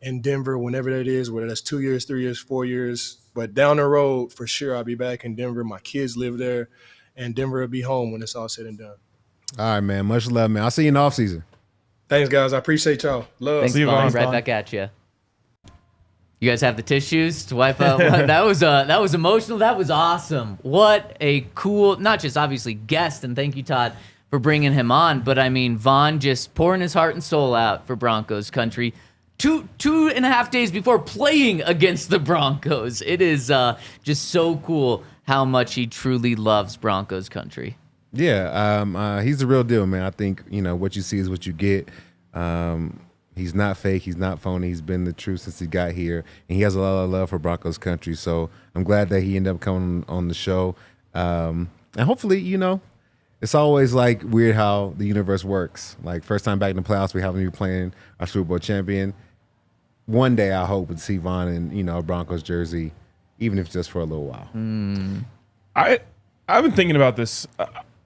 in Denver whenever that is, whether that's 2 years, 3 years, 4 years. But down the road, for sure, I'll be back in Denver. My kids live there, and Denver will be home when it's all said and done. All right, man. Much love, man. I'll see you in the offseason. Thanks, guys. I appreciate y'all. Love. Thanks, Vaughn. Right back at you. You guys have the tissues to wipe out. That was emotional. That was awesome. What a cool, not just obviously guest, and thank you, Todd, for bringing him on, but I mean, Vaughn just pouring his heart and soul out for Broncos country. 2.5 days before playing against the Broncos. It is just so cool how much he truly loves Broncos country. Yeah, he's the real deal, man. I think, what you see is what you get. He's not fake. He's not phony. He's been the truth since he got here, and he has a lot of love for Broncos country. So I'm glad that he ended up coming on the show. And hopefully, it's always like weird how the universe works. Like first time back in the playoffs, we haven't even playing our Super Bowl champion. One day I hope to see Vaughn in a Broncos jersey, even if just for a little while. I've been thinking about this.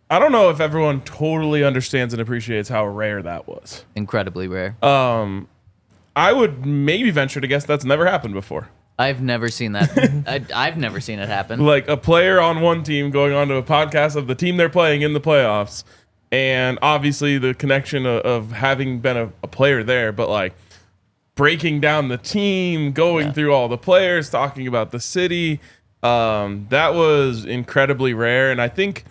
I don't know if everyone totally understands and appreciates how rare that was. Incredibly rare. I would maybe venture to guess that's never happened before. I've never seen that. I've never seen it happen. Like a player on one team going on to a podcast of the team they're playing in the playoffs, and obviously the connection of having been a player there, but like breaking down the team, going through all the players, talking about the city. That was incredibly rare, and I think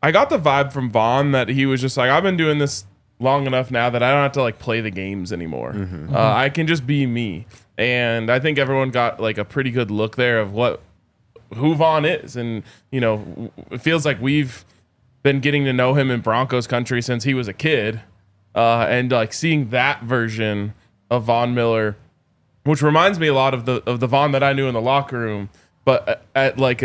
I got the vibe from Vaughn that he was just like, I've been doing this long enough now that I don't have to like play the games anymore. I can just be me, and I think everyone got like a pretty good look there of who Vaughn is, and it feels like we've been getting to know him in Broncos country since he was a kid, and like seeing that version of Von Miller, which reminds me a lot of the Vaughn that I knew in the locker room, but at like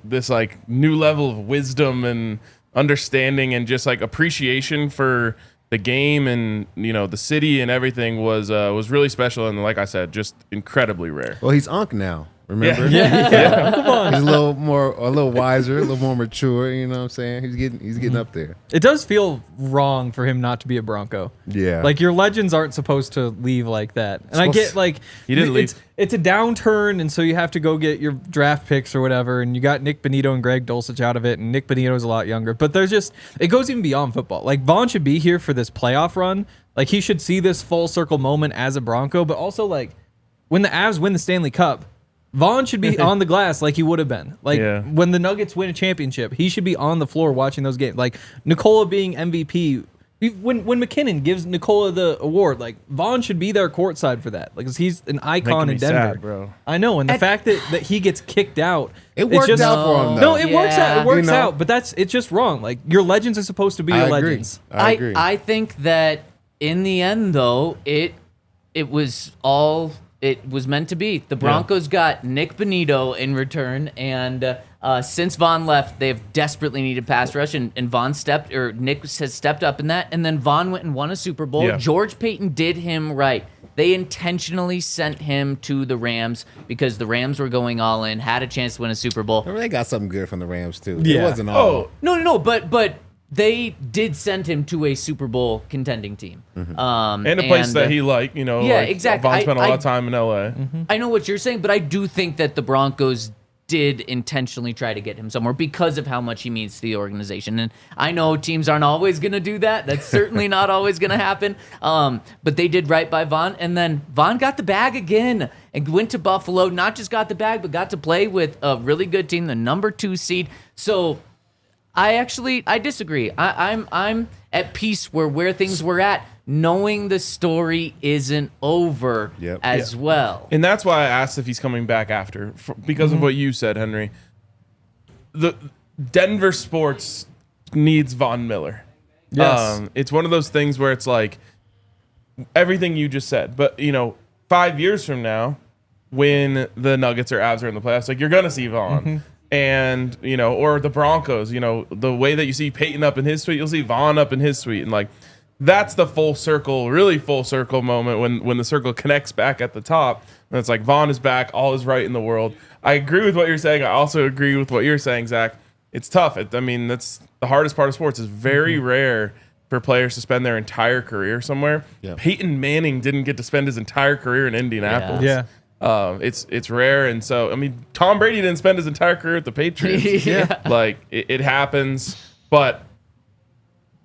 this like new level of wisdom and understanding and just like appreciation for the game and the city and everything was really special, and like I said, just incredibly rare. Well, he's Unc now. Remember? Yeah. Come on. He's a little wiser, a little more mature. You know what I'm saying? He's getting up there. It does feel wrong for him not to be a Bronco. Yeah. Like your legends aren't supposed to leave like that. And I get like he didn't leave. It's a downturn, and so you have to go get your draft picks or whatever. And you got Nick Bonito and Greg Dulcich out of it, and Nick Bonito's a lot younger. But it goes even beyond football. Like Vaughn should be here for this playoff run. Like he should see this full circle moment as a Bronco, but also like when the Avs win the Stanley Cup, Vaughn should be on the glass like he would have been. Like when the Nuggets win a championship, he should be on the floor watching those games. Like Nikola being MVP When McKinnon gives Nicola the award, like Vaughn should be there courtside for that, like 'cause he's an icon Making in me Denver. sad, bro. I know, and the fact that he gets kicked out, It it's worked just, out for him, though. No, it works out. Yeah. It works You know? out, but it's just wrong. Like your legends are supposed to be your legends. I agree. I think that in the end, though, it was meant to be. The Broncos got Nick Bonito in return, and since Vaughn left, they've desperately needed pass rush, and Nick has stepped up in that, and then Vaughn went and won a Super Bowl. Yeah. George Payton did him right. They intentionally sent him to the Rams because the Rams were going all in, had a chance to win a Super Bowl. Remember, they got something good from the Rams too. Yeah. It wasn't all. No, but they did send him to a Super Bowl contending team. And a place that he liked, Yeah, like, exactly. Vaughn spent a lot I- of time in LA. I know what you're saying, but I do think that the Broncos did intentionally try to get him somewhere because of how much he means to the organization. And I know teams aren't always going to do that. That's certainly not always going to happen. But they did right by Vaughn. And then Vaughn got the bag again and went to Buffalo. Not just got the bag, but got to play with a really good team, the number 2 seed. So I disagree. I'm at peace where things were at, knowing the story isn't over as well. And that's why I asked if he's coming back after, because of what you said, Henry. The Denver sports needs Von Miller. Yes. It's one of those things where it's like everything you just said, but 5 years from now, when the Nuggets or Avs are in the playoffs, like you're gonna see Vaughn. And or the Broncos, the way that you see Peyton up in his suite, you'll see Vaughn up in his suite, and like that's the really full circle moment when the circle connects back at the top. And it's like Vaughn is back, all is right in the world. I agree with what you're saying. I also agree with what you're saying, Zach. It's tough. That's the hardest part of sports. It's very rare for players to spend their entire career somewhere. Yeah. Peyton Manning didn't get to spend his entire career in Indianapolis. Yeah. It's rare, and so Tom Brady didn't spend his entire career at the Patriots. Like it happens, but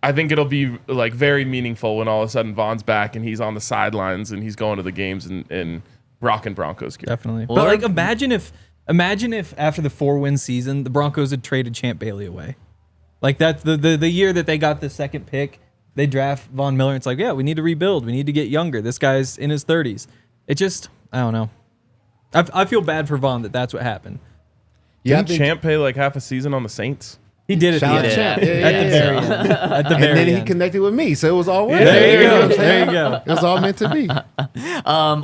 I think it'll be like very meaningful when all of a sudden Vaughn's back and he's on the sidelines and he's going to the games and rocking Broncos gear. Definitely. Or- But like imagine if after the 4-win season, the Broncos had traded Champ Bailey away. Like that's the year that they got the second pick, they draft Von Miller. It's like, yeah, we need to rebuild. We need to get younger. This guy's in his 30s. It just, I don't know. I feel bad for Vaughn that's what happened. Yeah, Didn't Champ pay like half a season on the Saints? He did it Shout out at to Champ. the very end. At the and very then he end. connected with me, so it was all worth it. There you know go. what I'm saying? There you go. It was all meant to be.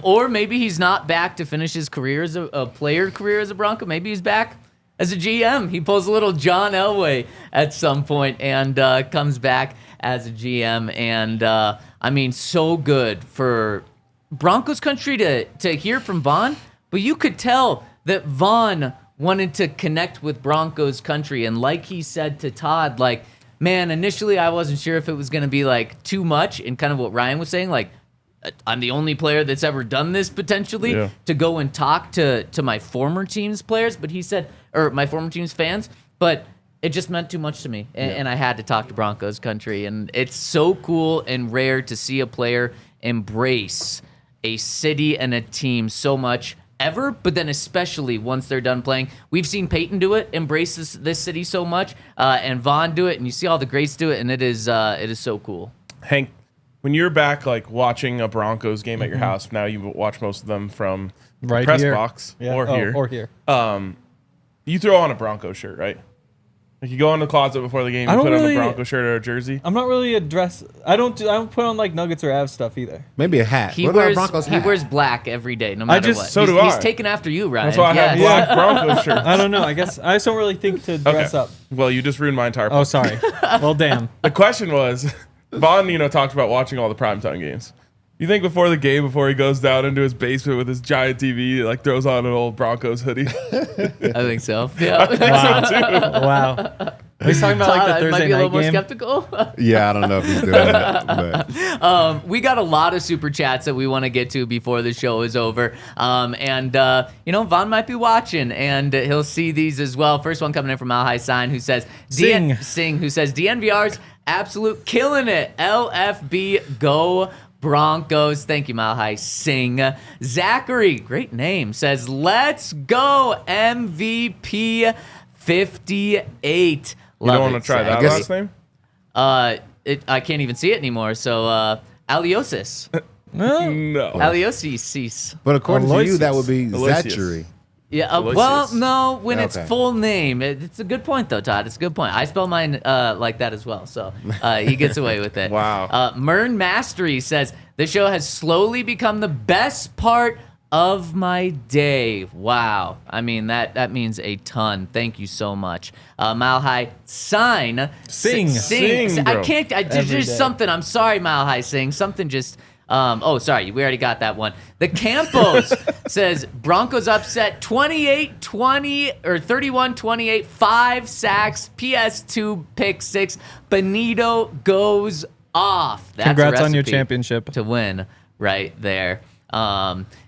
Or maybe he's not back to finish his career as a player career as a Bronco. Maybe he's back as a GM. He pulls a little John Elway at some point and comes back as a GM. And so good for Broncos country to hear from Vaughn. But you could tell that Vaughn wanted to connect with Broncos country. And like he said to Todd, like, man, initially I wasn't sure if it was going to be like too much, and kind of what Ryan was saying, like, I'm the only player that's ever done this potentially to go and talk to my former team's players. But he said, or my former team's fans, but it just meant too much to me. And I had to talk to Broncos country. And it's so cool and rare to see a player embrace a city and a team so much ever, but then especially once they're done playing. We've seen Peyton do it, embrace this city so much, and Vaughn do it, and you see all the greats do it, and it is so cool. Hank, when you're back like watching a Broncos game at your house, now you watch most of them from Right press here. box Yeah. or here. Or here. You throw on a Bronco shirt, right? Like you go in the closet before the game, I you don't put on a really- Bronco shirt or a jersey. I'm not really a dress. I don't put on like Nuggets or Avs stuff either. Maybe a hat. He What about a wears Broncos he hat? wears black every day, no matter just- what. so he's, do I. He's taken after you, Ryan. That's why I have Yes. black Bronco shirts. I don't know. I guess I just don't really think to dress up. Well, you just ruined my entire. Oh, sorry. Well, damn. The question was, Vaughn, talked about watching all the primetime games. You think before the game, before he goes down into his basement with his giant TV, like throws on an old Broncos hoodie? I think so. Yeah. Wow. He's talking about like the Todd, I might Thursday be a little night more game. skeptical. Yeah, I don't know if he's doing that. But We got a lot of super chats that we want to get to before the show is over. Vaughn might be watching, and he'll see these as well. First one coming in from Al Hassan, who says, Sing, who says, DNVR's absolute killing it. LFB, go Broncos. Thank you, Malhai. Sing. Zachary, great name, says, let's go MVP 58. You don't want to try that last name? I can't even see it anymore. So Aliosis. No. No. Aliosis. But according to you, that would be Aloysius. Zachary. Yeah, well, Aloysius. no, when it's Okay. full name. It's a good point, though, Todd. It's a good point. I spell mine like that as well, so he gets away with it. Wow. Mern Mastery says, the show has slowly become the best part of my day. Wow. I mean, that means a ton. Thank you so much. Mile High Sign. Sing. Sing, I bro. can't, there's Every just day. something. I'm sorry, Mile High Sing. Something just... sorry, we already got that one. The Campos says Broncos upset 28-20 or 31-28, 5 sacks, PS2 pick 6. Benito goes off. That's a Congrats on your recipe championship. to win right there.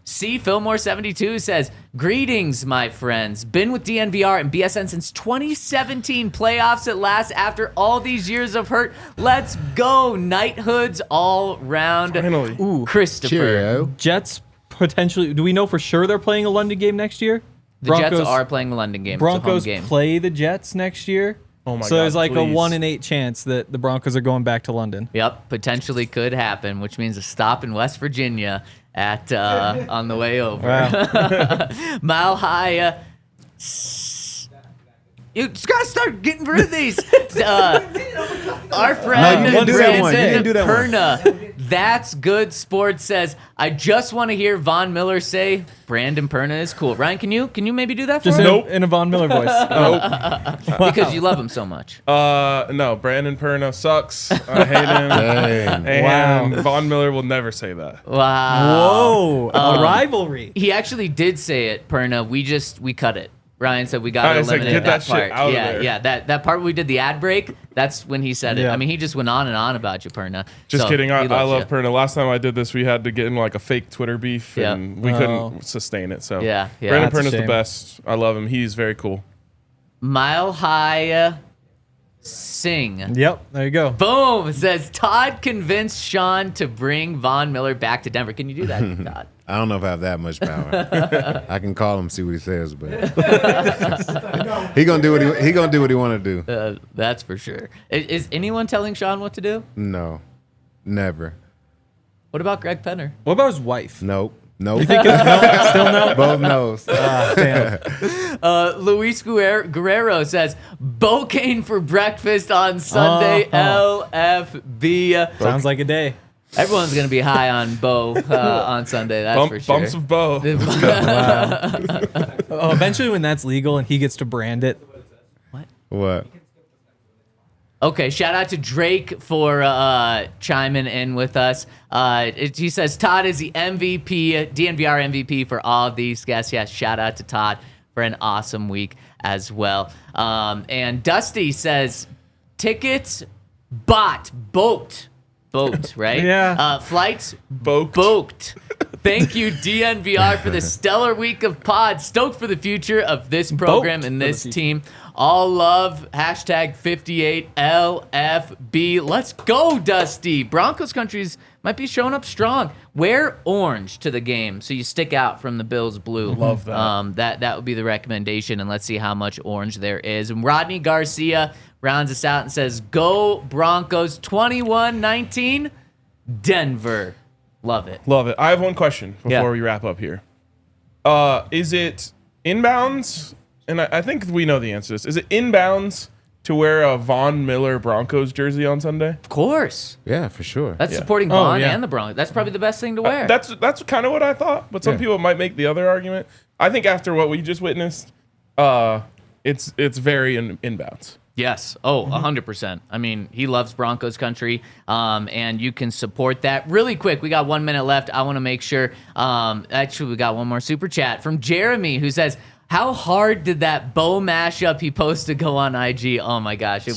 C. Fillmore 72 says, greetings, my friends. Been with DNVR and BSN since 2017. Playoffs at last after all these years of hurt. Let's go. Knighthoods all round. Finally. Ooh. Christopher. Cheerio. Jets potentially. Do we know for sure they're playing a London game next year? The Jets are playing the London game. Broncos it's a home game. play the Jets next year. Oh my so God, there's like please. a 1 in 8 chance that the Broncos are going back to London. Yep, potentially could happen, which means a stop in West Virginia at on the way over. Wow. Mile High. You just gotta start getting rid of these. Our friend No, you didn't do that one. You Brandon didn't do that one. Perna, That's Good Sports says, I just want to hear Von Miller say Brandon Perna is cool. Ryan, can you maybe do that for Just him? Nope. in a Von Miller voice. Because you love him so much. No, Brandon Perna sucks. I hate him. Dang. And Wow. Von Miller will never say that. Wow. Whoa, a rivalry. He actually did say it, Perna. We cut it. Ryan said we got to I said, eliminate get that shit part. out of yeah, there. yeah. That part where we did the ad break, that's when he said it. Yeah. I mean, he just went on and on about you, Perna. Just So, kidding. I he loves love you. Perna. Last time I did this, we had to get in like a fake Twitter beef, Yeah. and we Oh. couldn't sustain it. So Yeah, yeah. Brandon That's a Perna's the shame. best. I love him. He's very cool. Mile High Sing. Yep, there you go. Boom, says Todd convinced Sean to bring Von Miller back to Denver. Can you do that, Todd? I don't know if I have that much power. I can call him, see what he says, but he gonna do what he want to do. That's for sure. Is anyone telling Sean what to do? No, never. What about Greg Penner? What about his wife? Nope. Nope. Still no? Both knows. Damn. Luis Guerrero says, Bocane for breakfast on Sunday, LFB. Sounds like a day. Everyone's going to be high on Bo on Sunday, that's for sure. Bumps of Bo. Oh, eventually, when that's legal and he gets to brand it, What? Okay, shout out to Drake for chiming in with us. He says, Todd is the MVP, DNVR MVP for all of these guests. Yes, shout out to Todd for an awesome week as well. And Dusty says, tickets booked, right? Yeah. Flights Booked. booked. Thank you, DNVR, for the stellar week of pod. Stoked for the future of this program Booked and for the this future. team. All love, hashtag 58LFB. Let's go, Dusty. Broncos countries might be showing up strong. Wear orange to the game so you stick out from the Bills blue. Love that. That would be the recommendation, and let's see how much orange there is. And Rodney Garcia rounds us out and says, go Broncos 21-19, Denver. Love it. Love it. I have one question before Yeah. we wrap up here. Is it inbounds? And I think we know the answer to this. Is it inbounds to wear a Von Miller Broncos jersey on Sunday? Of course. Yeah, for sure. That's Yeah. supporting Oh, Vaughn yeah. and the Broncos. That's probably the best thing to wear. That's kind of what I thought, but some Yeah. people might make the other argument. I think after what we just witnessed, it's very inbounds. Yes. Oh, 100%. I mean, he loves Broncos country, and you can support that. Really quick, we got 1 minute left. I want to make sure. Actually, we got one more super chat from Jeremy who says, how hard did that Bo mashup he posted go on IG? Oh my gosh, it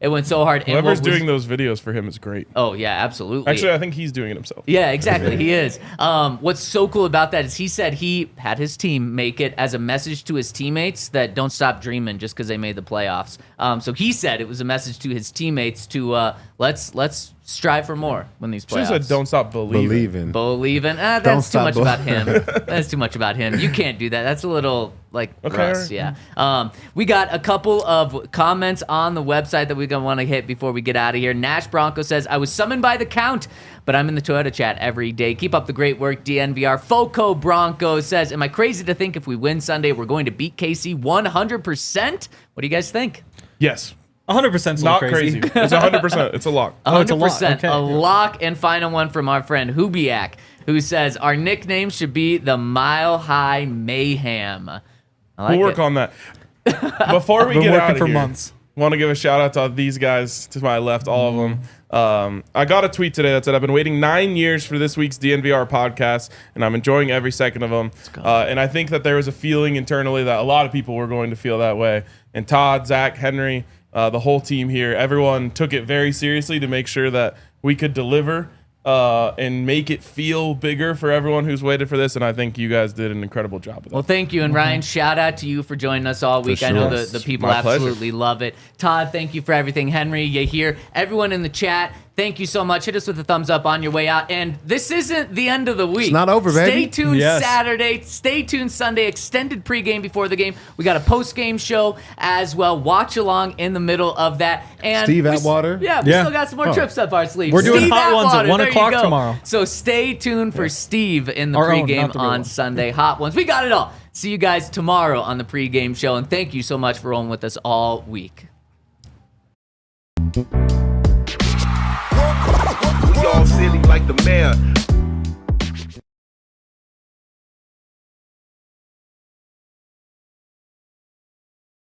went so hard. And Whoever's what was- doing those videos for him is great. Oh yeah, absolutely. Actually, I think he's doing it himself. Yeah, exactly. He is. What's so cool about that is he said he had his team make it as a message to his teammates that don't stop dreaming just because they made the playoffs. So he said it was a message to his teammates to let's strive for more when these She playoffs. said, "Don't stop believing." Believing. Don't That's too stop much about him. That's too much about him. You can't do that. That's a little like Okay, gross. alright. Yeah. We got a couple of comments on the website that we we're going to want to hit before we get out of here. Nash Bronco says, I was summoned by the Count, but I'm in the Toyota chat every day. Keep up the great work, DNVR. Foco Bronco says, am I crazy to think if we win Sunday, we're going to beat KC 100%? What do you guys think? Yes. 100% Not crazy. It's 100%. It's a lock. 100%. it's a lock. Okay. A lock. And final one from our friend Hubiak, who says, our nickname should be the Mile High Mayhem. I like We'll work it. on that. Before we Been get working out of for here, months. want to give a shout out to these guys to my left, all of them. I got a tweet today that said, I've been waiting 9 years for this week's DNVR podcast, and I'm enjoying every second of them. And I think that there was a feeling internally that a lot of people were going to feel that way. And Todd, Zach, Henry, the whole team here, everyone took it very seriously to make sure that we could deliver and make it feel bigger for everyone who's waited for this. And I think you guys did an incredible job of that. Well, thank you. And Ryan, shout out to you for joining us all week. I know sure. the people My pleasure. absolutely love it. Todd, thank you for everything. Henry, you here. Everyone in the chat, thank you so much. Hit us with a thumbs up on your way out. And this isn't the end of the week. It's not over, baby. Stay tuned Yes. Saturday. Stay tuned Sunday. Extended pregame before the game. We got a post-game show as well. Watch along in the middle of that. And Steve we Atwater? Yeah, we Yeah. still got some more trips up our sleeve. We're doing Steve hot ones at Atwater, 1 there you o'clock go. tomorrow. So stay tuned for Steve in the Our own, pregame not the real on one. Sunday. Hot ones. We got it all. See you guys tomorrow on the pregame show. And thank you so much for rolling with us all week. We all silly like the mayor.